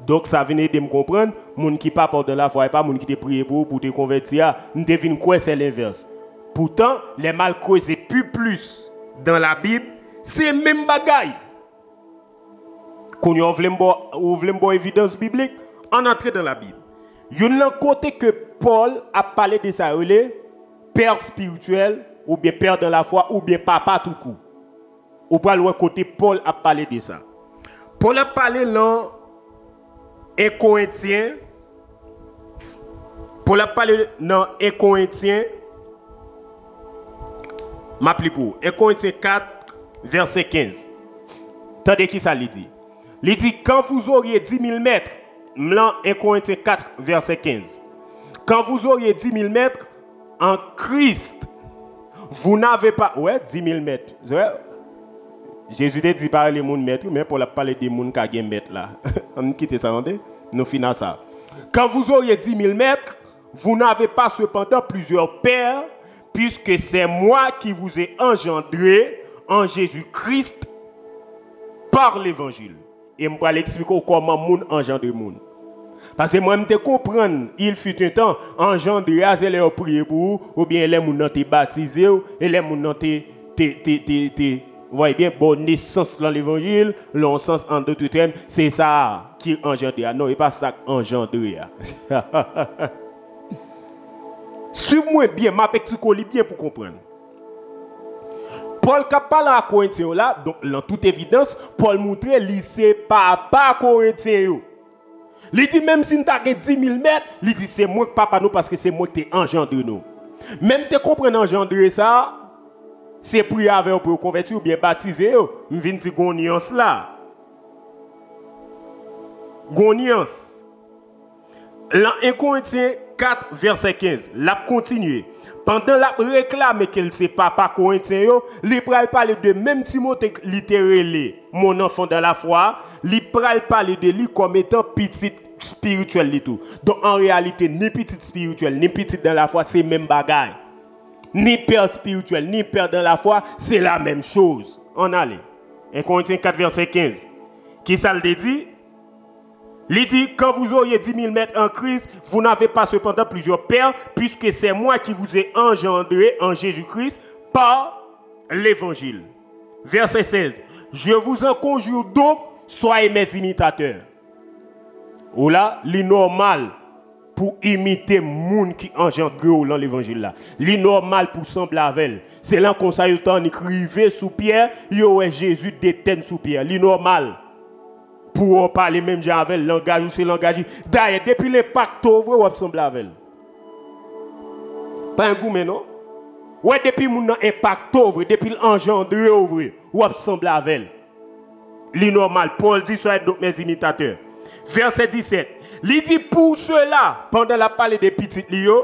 Donc ça vient de me comprendre, les gens qui ne sont pas dans la foi et pas les gens qui te prié pour te convertir, nous devons quoi c'est l'inverse. Pourtant, les mal causés plus dans la Bible, c'est même bagaille. Quand on ouvre l'évidence biblique, on entre dans la Bible. Il y a un côté que Paul a parlé de ça, père spirituel, ou bien père dans la foi, ou bien papa tout coup. Ou pas le côté Paul a parlé de ça. Paul a parlé dans 1 Corinthiens. Paul a parlé dans 1 Corinthiens. M'appelez pour 1 Corinthiens 4, verset 15. Tendez qui ça lui dit. Il dit, quand vous auriez 10 000 mètres, 1 Corinthiens 4, verset 15. Quand vous auriez 10 000 mètres en Christ, vous n'avez pas... Ouais, 10 000 mètres. Ouais. Jésus a dit par les gens mètres, mais pour parler des gens qui ont mètres là. On quitte ça, nous finissons ça. Quand vous auriez 10 000 mètres, vous n'avez pas cependant plusieurs pères, puisque c'est moi qui vous ai engendré en Jésus-Christ par l'évangile. Et je vais expliquer comment moun engendre moun. Parce que moi, je comprends, il fut un temps, engendrer, c'est les prier pour ou bien les moun te baptisé, et les moun te voyez bien, bonne naissance dans l'évangile, l'on sens en d'autres termes, c'est ça qui engendre. Non, et pas ça qui engendre. Suivez-moi bien, ma explique bien pour comprendre. Paul qui parle à Corinthiens là, donc dans toute évidence, Paul montre lycée papa Corinthien. Il dit même si nous avons 10 000 mètres, il dit c'est moi que papa nous parce que c'est moi qui t'ai engendré nous. Même tu comprends engendrer ça, c'est prier avec pour convertir ou bien baptiser. Je viens de dire nuance là. Nuance. Dans 1 Corinthiens 4, verset 15, l'a continué. Pendant la réclame qu'elle c'est papa corinthien, il pral parler de même Timothée littéralement, mon enfant dans la foi, il pral parler de lui comme étant petit spirituel et tout. Donc en réalité, ni petit spirituel, ni petit dans la foi, c'est même bagaille. Ni père spirituel, ni père dans la foi, c'est la même chose. On allait. 1 Corinthiens 4, verset 15. Qui ça le dit? Il dit, quand vous auriez 10 000 mètres en Christ, vous n'avez pas cependant plusieurs pères, puisque c'est moi qui vous ai engendré en Jésus-Christ par l'évangile. Verset 16. Je vous en conjure donc, soyez mes imitateurs. Ou là, l'inormal pour imiter moun qui engendre dans l'évangile là. L'inormal pour sembler avec elle. C'est là qu'on s'est écrivé sous Pierre, yo Jésus détenne sous Pierre. L'inormal. Pour parler même avec le langage ou c'est langage. D'ailleurs, depuis l'impact, on ressemble avec elle. Pas un goût, mais non. Ouais, depuis mon impact ouvre, depuis l'engendré ouvre, ou semble avec elle. L'inormal, Paul dit, soyez donc mes imitateurs. Verset 17. Il dit pour cela, pendant la parole des petites lios,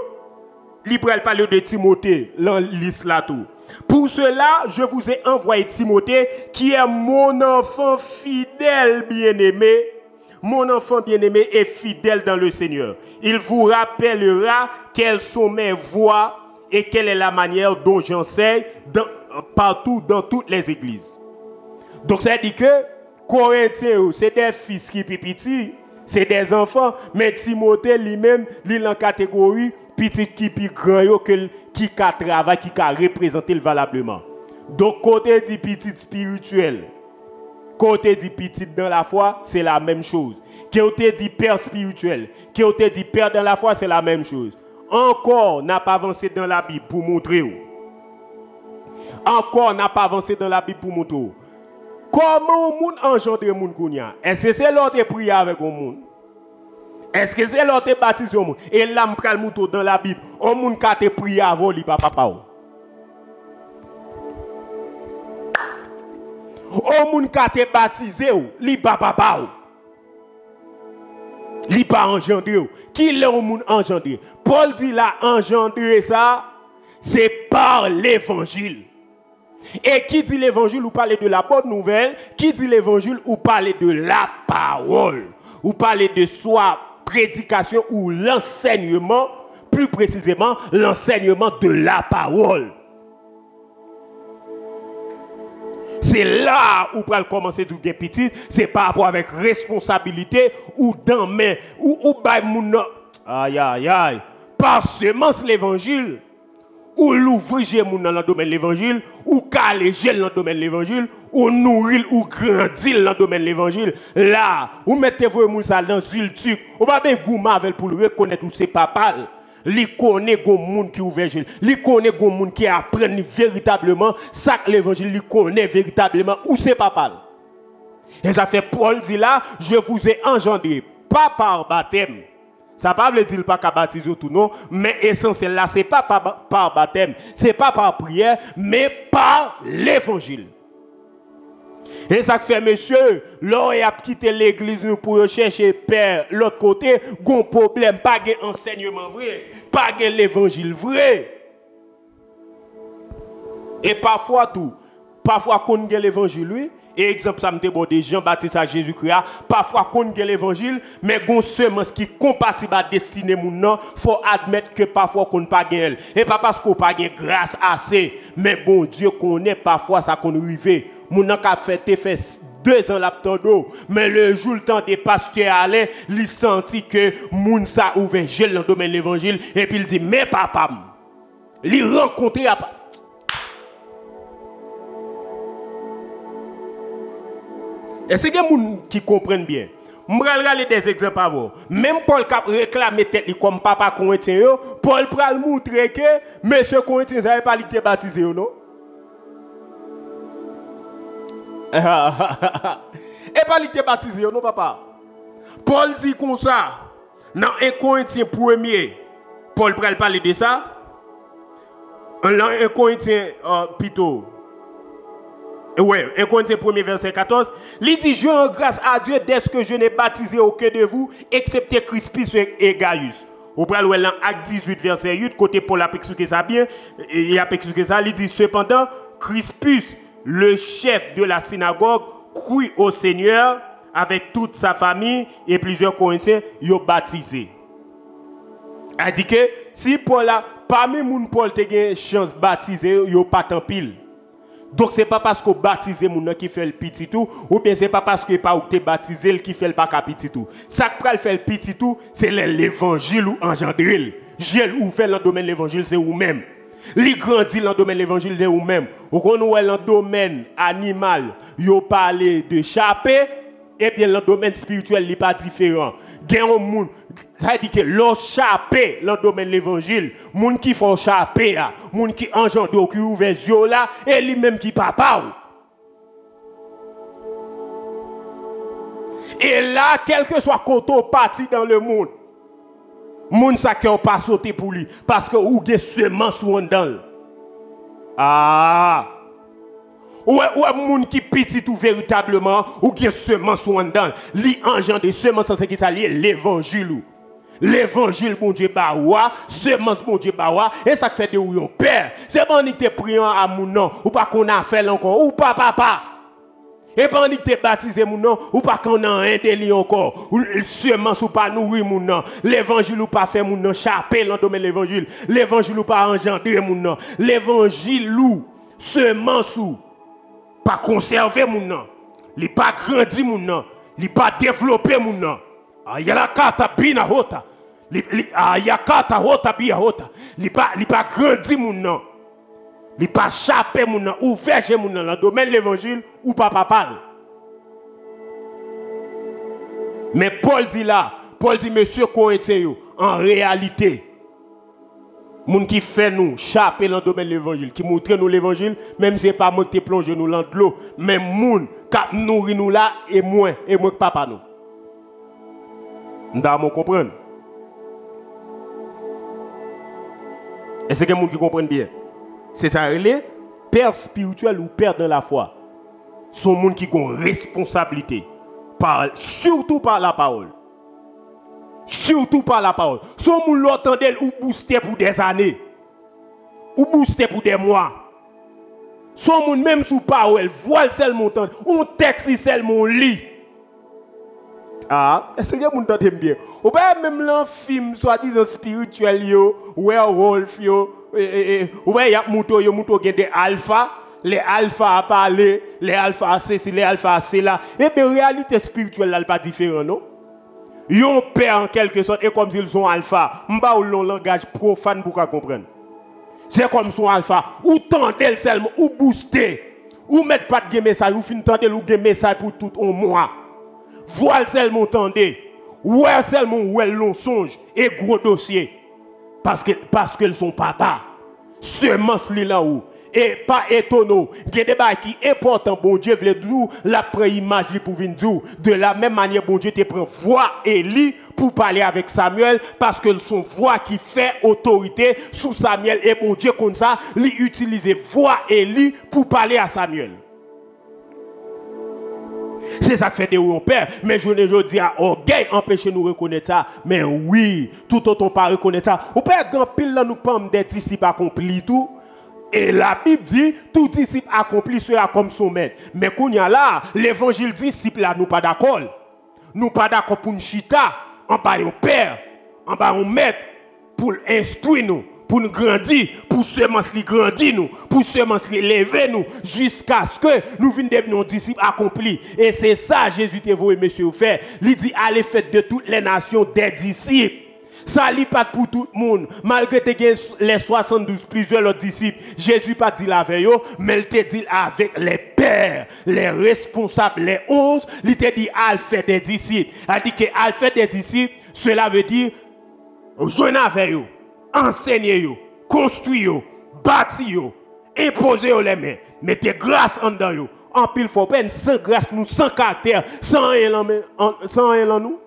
il parle de Timothée, l'isla tout. Pour cela, je vous ai envoyé Timothée, qui est mon enfant fidèle bien-aimé, mon enfant bien-aimé et fidèle dans le Seigneur. Il vous rappellera quelles sont mes voies et quelle est la manière dont j'enseigne partout dans toutes les églises. Donc ça dit que Corinthiens, c'est des fils qui sont petits, c'est des enfants, mais Timothée lui-même, il est en catégorie petit qui est grand, qui travaille, qui représente valablement. Donc côté du petit spirituel, côté du petit dans la foi, c'est la même chose. Côté du père spirituel, côté du père dans la foi, c'est la même chose. Encore, n'a pas avancé dans la Bible pour montrer. Encore, n'a pas avancé dans la Bible pour montrer. Comment on engendre le monde? Est-ce que c'est l'autre prier avec le monde? Est-ce que c'est l'autre baptisé au monde? Et là, je prends le mouton dans la Bible. On monde qui a prié avant, il papa. On monde qui a baptisé, il papa. Il pas engendré. Qui l'a engendré? Paul dit là, engendré ça, c'est par l'évangile. Et qui dit l'évangile ou parler de la bonne nouvelle? Qui dit l'évangile ou parler de la parole? Ou parler de soi, prédication ou l'enseignement, plus précisément l'enseignement de la parole. C'est là où pour commencer tout bien petit, c'est par rapport avec responsabilité ou dans main ou by moun aïe aïe aïe par semence l'évangile ou l'ouvrir moun dans le domaine de l'évangile ou caler dans le domaine de l'évangile ou nourrir ou grandir dans le domaine de l'évangile. Là, ou mettez-vous moun ça dans une tuque, ou pas ben gouma avec pour le reconnaître où c'est papa. Li connaît gon monde qui ouvert l'évangile, li connaît gon monde qui apprend véritablement ça que l'évangile, li connaît véritablement où c'est papa. Et ça fait Paul dit là, je vous ai engendré pas par baptême. Ça pas veut dire pas qu'à baptiser tout non, mais essentiel là c'est pas par baptême, c'est pas par prière, mais par l'évangile. Et ça fait, monsieur, l'on a quitté l'église pour chercher père l'autre côté, gon problème, pas de enseignement vrai, pas de l'évangile vrai. Et parfois tout, parfois qu'on a l'évangile lui, et exemple ça me dit bon de Jean-Baptiste à Jésus-Christ, parfois qu'on a l'évangile, mais gon semence qui compatible à destinée mon nom, faut admettre que parfois qu'on pas gagne. Et pas parce qu'on pas gagne grâce assez, mais bon Dieu connaît parfois ça qu'on arrive. Mon a fait 2 ans l'abtando, mais le jour le temps des pasteurs allait, il senti que moun sa ouvert gel dans le domaine de l'évangile et puis il dit mais papa, il rencontré est-ce que moun qui comprennent bien? Je vais regarder des exemples avant. Même Paul qui réclame tête comme papa corinthien, Paul pral montrer que monsieur corinthien n'avait pas été baptisé non? Et pas l'été baptisé, non papa. Paul dit comme ça, dans 1 Corinthiens 1er, Paul pral parler de ça. Dans 1 Corinthiens plutôt. Ouais, 1 Corinthiens 1er verset 14, il dit je rends grâce à Dieu dès que je n'ai baptisé aucun de vous, excepté Crispus et Gaius. Au pral dans Acte 18 verset 8, côté Paul a expliqué ça bien, il a expliqué ça, il dit cependant Crispus, le chef de la synagogue, crut au Seigneur avec toute sa famille et plusieurs Corinthiens y ont baptisé. Il dit que si Paul a, parmi moun Paul te gen chance baptiser, yo pas tant pile. Donc c'est pas parce qu'on baptise moun qui fait le petit tout, ou bien c'est pas parce que pas ou te baptisé qui fait le pas petit tout. Ça qui fait le petit tout, c'est l'évangile ou engendré. Gel ou fait dans le domaine de l'évangile, c'est ou même. Li grandit dans le domaine de l'évangile de vous-même. Ou qu'on ou dans le domaine animal, yo parlé de chapé, et bien le domaine spirituel n'est pas différent. Gen un moun, ça dit que l'autre chapé dans le domaine de l'évangile, moun qui font chapé là, moun qui engendre qui ouvre les yeux là, et lui-même qui papa. Et là, quel que soit côté parti dans le monde, moun sa qui n'a pas sauté pour lui, parce que ou gen semence ou en dans. Ah! Ou moun qui petit ou véritablement ou qui semence ou en dedans, li engendre des semences c'est qui ça lié l'évangile. L'évangile bon Dieu bawa, semence bon Dieu bawa et ça fait de ou yon père. C'est bon ni te priant à moun non ou pas qu'on a fait encore ou pas papa. Et pendant que tu es baptisé, ou pas qu'on a un délit encore, ou semence ou pas nourrir mon nom, l'évangile ou pas faire mon nom, chaper dans le domaine de l'évangile, l'évangile ou pas engendrer mon nom, l'évangile ou semence ou pas conserver mon nom, il pas grandir mon nom, il pas développer mon nom. Il y a la carte bina hota, il y a carte hota bia hota, il pas grandir mon nom. Il pas chaper mon nom ou verger mon nom dans le domaine de l'évangile ou pas papa. Mais Paul dit là, monsieur Corinthien, en réalité, moun qui fait nous chaper dans le domaine de l'évangile, qui montre nous l'évangile, même si ce n'est pas moi qui plonge nous dans l'eau, mais moun qui nourrit nous là et moi que papa nous. Nous devons comprendre. Est-ce que moun qui comprennent bien? C'est ça, les pères spirituels ou pères dans la foi sont des gens qui ont responsabilité, surtout par la parole. Surtout par la parole. Sont des gens qui l'entendent ou booster pour des années, ou booster pour des mois. Sont des gens même sous parole, voient seulement entendre, un texte seulement lit. Ah, est-ce que vous entendez bien? Ou bien même dans film, soi-disant spirituel, werewolf, ou bien il y a mouto des alpha, les alpha à parler, les alpha à ceci, les alpha à cela. Et bien, la réalité spirituelle n'est pas différente, non? Ils ont peur en quelque sorte, et comme s'ils sont alpha, m'ba ou l'on langage profane pour comprendre. C'est comme son alpha, ou tenter seulement, ou booster, ou mettre pas de message, ou fin tenter ou de message pour tout un mois. Voir seulement tenter, ou seulement où elles l'ont songe, et gros dossier. Parce qu'elles sont papa. Semence li là où. Et pas étonnant. Il y a des choses qui sont importantes. Bon Dieu veut dire l'après image pour venir dire. De la même manière, bon Dieu te prend voix Élie pour parler avec Samuel. Parce que son voix qui fait autorité sous Samuel. Et bon Dieu comme ça, il utilise voix Élie pour parler à Samuel. C'est ça qui fait de où on perd. Mais je ne dis à orgueil empêcher nous reconnaître ça. Mais oui, tout autant pas reconnaître ça. On peut grand pile là nous pommes des disciples accomplis tout. Et la Bible dit tout disciple accompli sera comme son maître. Mais qu'on y a là, l'évangile disciple là nous pas d'accord. Nous pas d'accord pour une chita, en bas un père, en bas un maître pour instruire nous. Pour nous grandir, pour semence li grandir nous, pour semence li lever nous, jusqu'à ce que nous venions devenir disciples accomplis. Et c'est ça Jésus te voulu, monsieur, faire. Il dit, allez faire de toutes les nations des disciples. Ça n'est pas pour tout le monde. Malgré les 72, plusieurs autres disciples, Jésus pas dit la veille, mais il te dit avec les pères, les responsables, les 11, il te dit, allez faire des disciples. Il dit que allez faire des disciples, cela veut dire, joignez avec eux. Enseignez-vous, construisez-vous, bâtissez-vous, imposez-vous les mains, mettez grâce en dedans vous. En pile faut peine, sans grâce nous, sans caractère, sans élan nous.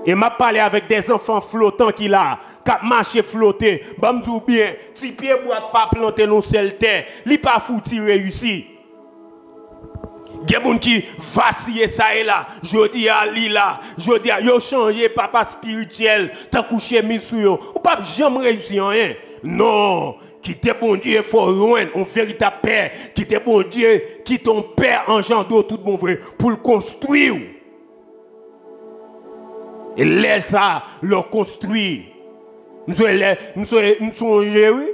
Et m'a parlé avec des enfants flottants qui là, qui marchent flotter, bam tout bien, si pied boîte pas planter non seul terre, li pas fouti réussi. Il y a des gens qui vacillent ça et là. Je dis à lui là. Je dis à yo changé papa spirituel. T'as couché mis sur yo. Ou pas jamais réussi rien. Non. Qui t'es bon Dieu, il faut loin. Un véritable père. Qui t'es bon Dieu, qui ton père engendre tout bon vrai. Pour le construire. Et laisse ça, le construire. Nous sommes oui.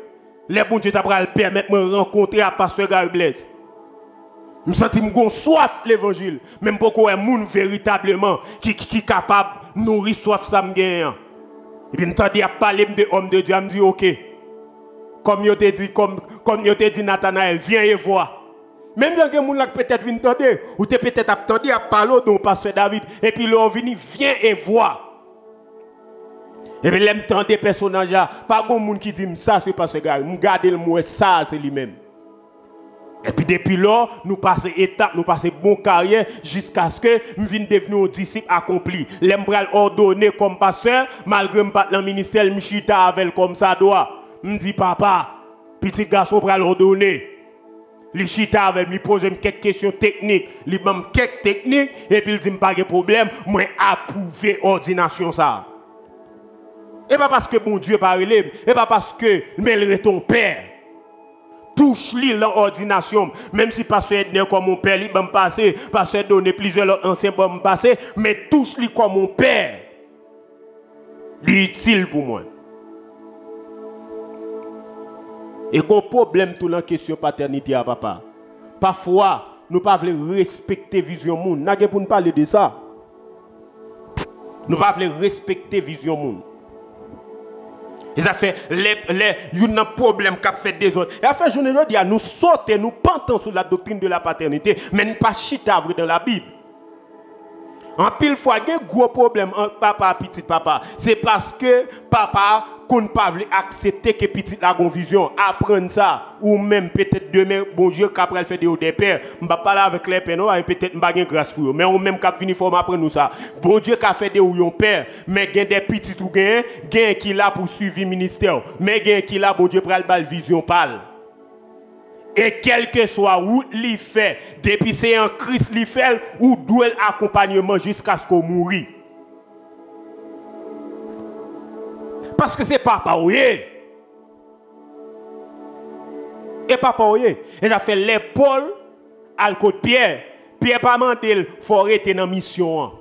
Les bons Dieu t'as permettre de me rencontrer à Pasteur Gary Blaise. Je sens que j'ai soif l'évangile. Même beaucoup de monde véritablement qui est capable de nourrir soif ça me gagne. Et puis, je dis à parler de homme de Dieu, je me dis ok. Comme je te dit Nathanaël, viens et vois. Même si il y a peut-être vient t'entendre, ou tu peut-être attendu à parler de pasteur David, et puis l'on vient, viens et vois. Et puis l'aime tant des personnages là, pas de monde qui dit ça c'est pasteur Gary, me garder le mot ça c'est lui-même. Et puis depuis là, nous passons étape, nous passons bon carrière jusqu'à ce que nous venions devenir disciples accomplis. L'embral ordonné comme pasteur, malgré que le ministère Michita avec comme ça doit. Me dit papa, Petit garçon pour l'ordonner. Il chita avec lui, pose quelques questions techniques, il m'a quelques techniques, et puis il dit pas de problème, moi approuver ordination ça. Et pas parce que bon Dieu parle, et pas parce que mais ton père. Touche-lui l'ordination, même si pasteur Edner comme mon père, il va me passer, pasteur donner plusieurs anciens pour me passer, mais touche-lui comme mon père. Il est utile pour moi. Et qu'on problème tout la question paternité à papa. Parfois, nous ne pouvons pas respecter la vision monde. Nous n'avons pas parler de ça. Nous ne pouvons pas respecter la vision monde. Et ça fait un problème qu'a fait des autres. Et à fait, je ne dis à nous sauter, nous pentons sur la doctrine de la paternité, mais ne pas chita dans la Bible. En pile fois, il y a un gros problème entre papa et petit papa. C'est parce que papa ne peut pas accepter que petit a une vision. Apprendre ça. Ou même peut-être demain, bon Dieu, qu'après faire des pères. Je ne vais pas parler avec les pères, et peut-être je ne vais pas grâce pour eux. Mais on même qu'à finir pour apprendre ça. Bon Dieu, qui a fait des pères. Mais il y a des petits ou gain qui là pour suivre le ministère. Mais il y a qui là, bon Dieu, pour la vision pâle. Et quel que soit où il fait, depuis c'est en Christ il fait, ou doit l'accompagnement jusqu'à ce qu'on mourit. Parce que c'est papa ouye. Et papa ouye. Et ça fait l'épaule à le côté Pierre. Pierre pas mandé, faut arrêter dans la mission.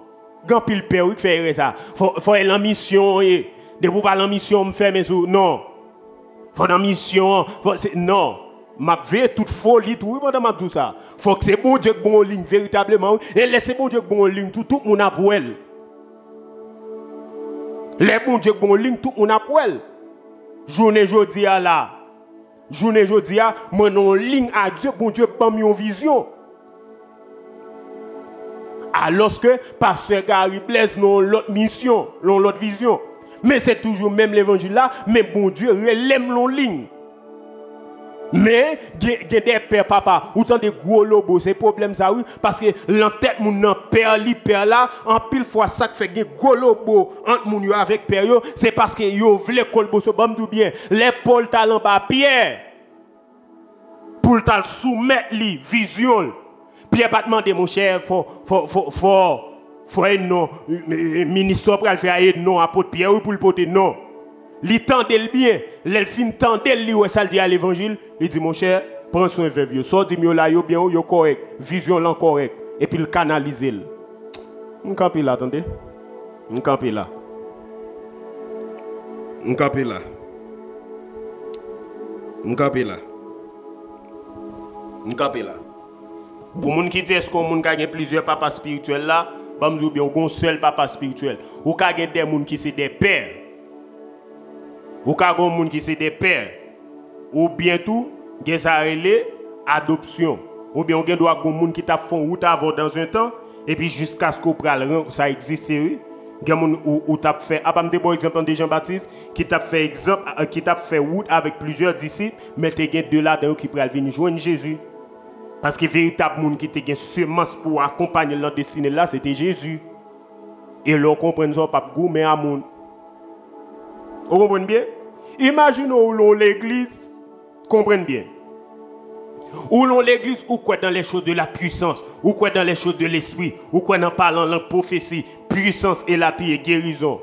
Quand pile père qui fait ça. Faut aller en mission. De vous pas en mission, me faire mes sous. Non. Faut dans mission. Non. Ma vie toute folie tout pendant tout ça. Faut que c'est bon Dieu qui bon ligne véritablement et laissez bon Dieu qui bon ligne tout mon a pour elle. Les bon Dieu qui bon ligne tout mon a pour elle. Journée jodi a là. Journée jodi a moi non ligne à Dieu bon Dieu pas mis en vision. Alors que pasteur Gary Blaise non l'autre mission, l'autre vision. Mais c'est toujours même l'évangile là, mais bon Dieu relève l'on ligne. Mais il y a des pères papa ou tant des gros lobos c'est problème ça oui parce que l'entête mon nan père li père là en pile fois ça fait des gros lobos entre moun yo avec père yo c'est parce que yo vle kolbo so bam dou bien les Paul talent ba Pierre pour ta soumettre li vision Pierre pas demander mon cher faut non ministre pour faire non apôtre Pierre pour le porter non. Li tendel bien, l'el fin tendel li ou ça dit à l'évangile, il dit mon cher, prends soin de vieux, so dit mieux là yo bien yo correct, vision là correct et puis le canaliser. On camper là attendez. On camper là. On camper là. On camper là. On camper là. Pour moun qui dit est-ce qu'on moun gagne plusieurs papas spirituels là, ba m'dou bien on seul papa spirituel. Ou ka gen des moun qui c'est des pères. Ou ka gon moun qui c'est des pères ou bientôt gen ça relé adoption ou bien on gen doit gon moun qui t'a font route avant dans un temps et puis jusqu'à ce qu'on pral ça existe oui gen moun ou t'a fait a pas me bon exemple de Jean-Baptiste qui t'a fait exemple qui t'a fait route avec plusieurs disciples mais te gen deux là-dedans qui pral venir joindre Jésus parce que véritable moun qui te gen semence pour accompagner leur destinée là c'était Jésus et l'on comprend ça pas goût mais à moun. Vous comprenez bien? Imaginez où l'on l'église, comprenez bien. Où l'on l'église, ou quoi dans les choses de la puissance, ou quoi dans les choses de l'esprit, ou quoi dans parlant de la prophétie, puissance et la et guérison.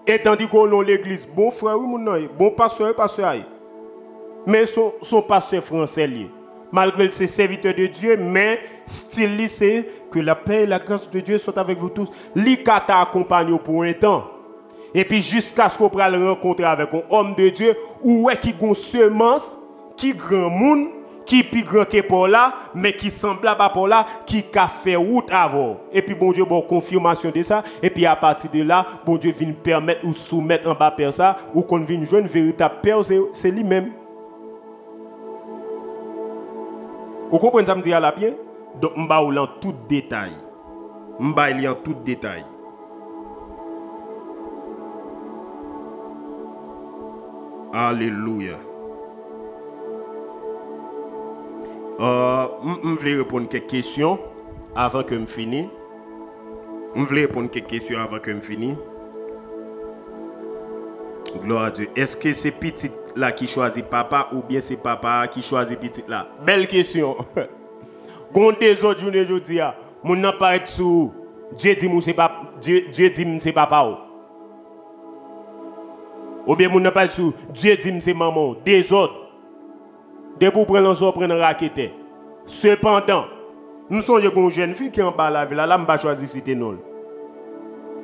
Et tandis qu'on l'on l'église, bon frère, bon pasteur, mais son pasteur français, malgré ses serviteurs de Dieu, mais style c'est que la paix et la grâce de Dieu soient avec vous tous. L'Ikata accompagne pour un temps. Et puis jusqu'à ce qu'on puisse le rencontrer avec un homme de Dieu, ou qui a une semence, qui grand monde, qui plus grand que pour là, mais qui semblable à pour là, qui a fait route avant. Et puis bon Dieu, bon confirmation de ça. Et puis à partir de là, bon Dieu vient permettre ou soumettre en bas père ça, ou qu'on vient jouer une véritable père, c'est lui-même. Vous comprenez ça me dit à la bien? Donc je vais en tout détail. Je vais en tout détail. Alléluia. Je vais répondre quelques questions avant que je finisse. Gloire à Dieu. Est-ce que ces petites là qui choisit papa ou bien c'est papa qui choisit petit là? Belle question. Gon des autres journées je dis mon n'a pas être sous Dieu dit c'est pas Dieu dit c'est papa ou bien mon n'a pas être sous Dieu dit c'est maman des autres de pour prendre l'ensemble prendre raquette. Cependant, nous sommes une jeune fille qui est en bas la ville là me pas choisir citer non.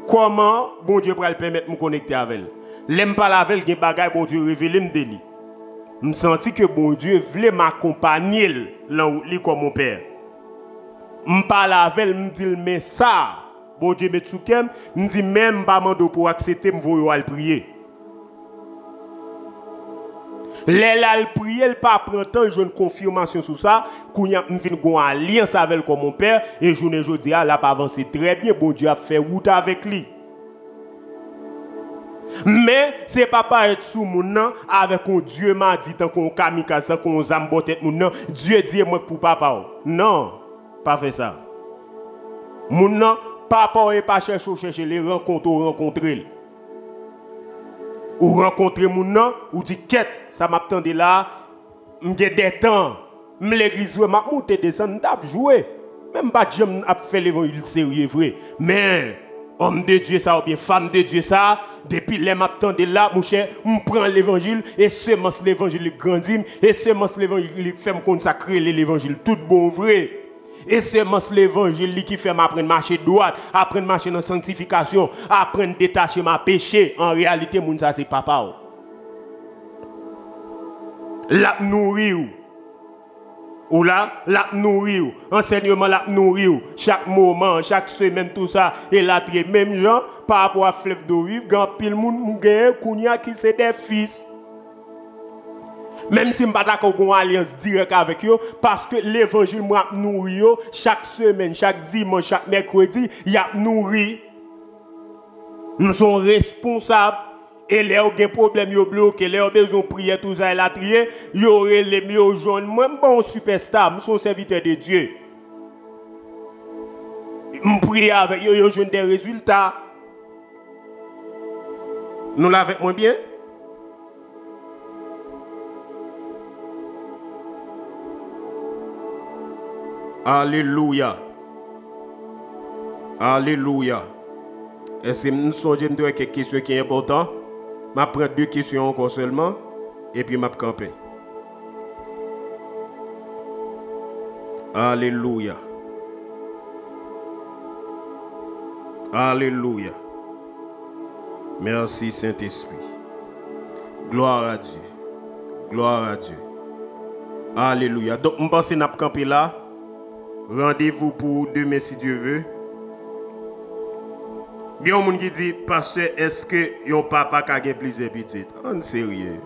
Comment bon Dieu va le permettre de me connecter avec elle? L'aime pas la veille, bagay bon Dieu révélé me déli. Me senti que bon Dieu voulait m'accompagner là où li comme mon père. Me parle avec elle, me dit mais ça, bon Dieu met sous kem, me dit même pas mando pour accepter me voyer al prier. Elle a prié, elle pas prend temps, j'ai une confirmation sur ça, qu'on y a une alliance avec elle comme mon père et journée jodi là pas avancé très bien, bon Dieu a fait route avec lui. Mais c'est pas être sous mon nom avec un Dieu m'a dit tant qu'on kamikaze tant qu'on zambo tête mon nom Dieu dit moi pour papa. Non, pas fait ça. Mon nom papa est pas chercher les rencontrer. Ou rencontrer mon nom ou dit quête ça m'attendait là m'gè des temps l'église m'a monter descendre t'a jouer même pas j'aime a fait l'évangile sérieux vrai mais homme de Dieu ça ou bien femme de Dieu ça depuis les m'attendait là mon cher me prend l'évangile et semence l'évangile grandit et semence l'évangile fait me consacrer l'évangile tout bon vrai. Et c'est l'évangile qui fait m'apprendre à marcher droit, apprendre à marcher dans la sanctification, apprendre à détacher ma péché. En réalité, mon ça c'est papa. La nourrir. Ou là, la nourrir. Enseignement la nourrir. Chaque moment, chaque semaine, tout ça. Et là, même gens, par rapport à fleuve d'eau vive, quand pile moun gagne, kounya qui c'est des fils. Même si je ne suis pas d'accord avec une alliance directe avec eux, parce que l'évangile m'a nourri chaque semaine, chaque dimanche, chaque mercredi, il y a nourri. Nous sommes responsables. Et les gens qui ont des problèmes, ils ont bloqué, les gens qui ont besoin de prier, tout ça, ils ont trié, ils ont les mieux jaunes. Moi, je suis bon superstar, je suis un serviteur de Dieu. Je prie avec eux, ils ont des résultats. Nous l'avons moins bien? Alléluia. Alléluia. Est-ce que nous sommes quelques questions qui sont importantes? Je prends 2 questions encore seulement et puis je vais camper. Alléluia. Alléluia. Merci Saint-Esprit. Gloire à Dieu. Gloire à Dieu. Alléluia. Donc, je pense que nous camper là. Rendez-vous pour demain si Dieu veut. Il y a des gens qui disent, pasteur, est-ce que yon papa qui a plusieurs petites? En sérieux.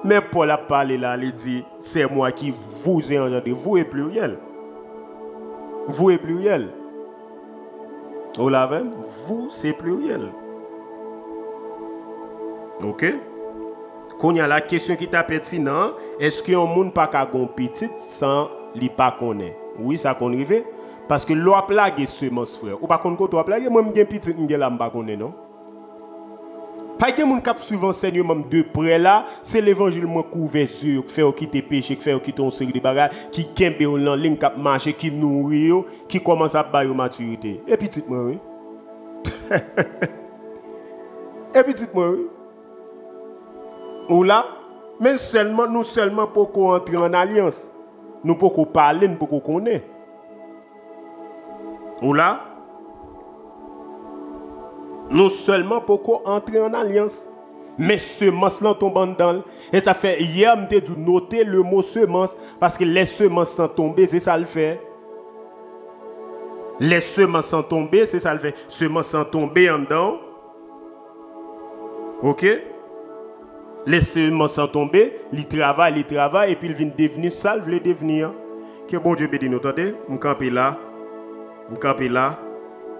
Mais Paul a parlé là, il dit, c'est moi qui vous ai engendré. Vous est pluriel. Vous est pluriel. Vous l'avez? Vous, c'est pluriel. Ok? Quand il y a la question qui t'a pertinent, est-ce qu'il y a un monde pas qui a une petite sans li pas connaît? Oui, ça qu'on rive parce que l'on a plagué semence frère. Ou pas qu'on a plagué moi m'gen petit m'gen là m'pa connaît non. Pas que moun k'ap suivre enseignement de près là, c'est l'évangile moi couvert sur faire quitter péché, faire quitter une série de bagages qui kembe en ligne k'ap marcher, qui nourrit, qui commence à bailler maturité. Et petit moi oui. Et petit moi oui. Ou là, mais nous seulement pour qu'on entre en alliance. Nous pouvons parler, nous pouvons connaître. Ou là, nous seulement pouvons entrer en alliance. Mais semence là tombe dans. Et ça fait hier, je me dit noter le mot semence. Parce que les semences sont tombées, c'est ça le fait. Les semences sont tombées, c'est ça le fait. Semences sont tombées en dedans. Ok? Les semences sont tombées, ils travaillent, et puis ils viennent devenir salve, les devenir. Que bon Dieu bénisse nous, attendez, je campe là,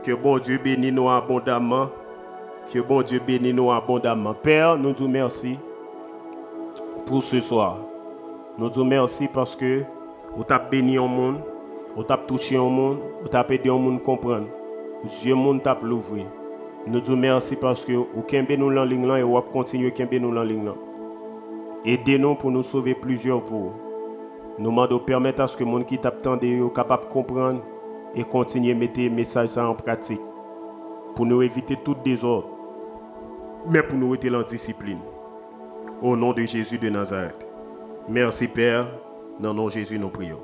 que bon Dieu bénisse nous abondamment, que bon Dieu bénisse nous abondamment. Père, nous disons merci pour ce soir. Nous disons merci parce que vous avez béni au monde, vous avez touché au monde, vous avez aidé au monde à comprendre. Dieu monde t'a l'ouvrir. Nous disons merci parce que vous kembe nous en ligne là et vous continuez kembe nous en ligne là. Aidez-nous pour nous sauver plusieurs pour. Nous demandons permettre à ce que les gens qui t'attendent soient capables de comprendre et continuer à mettre les messages en pratique. Pour nous éviter tout désordre, mais pour nous rester en discipline. Au nom de Jésus de Nazareth. Merci Père, dans le nom de Jésus nous prions.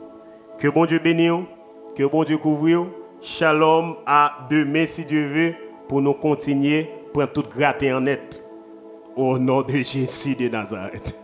Que bon Dieu bénisse, que bon Dieu couvre. Shalom à demain si Dieu veut, pour nous continuer, pour tout gratter en net. Au nom de Jésus de Nazareth.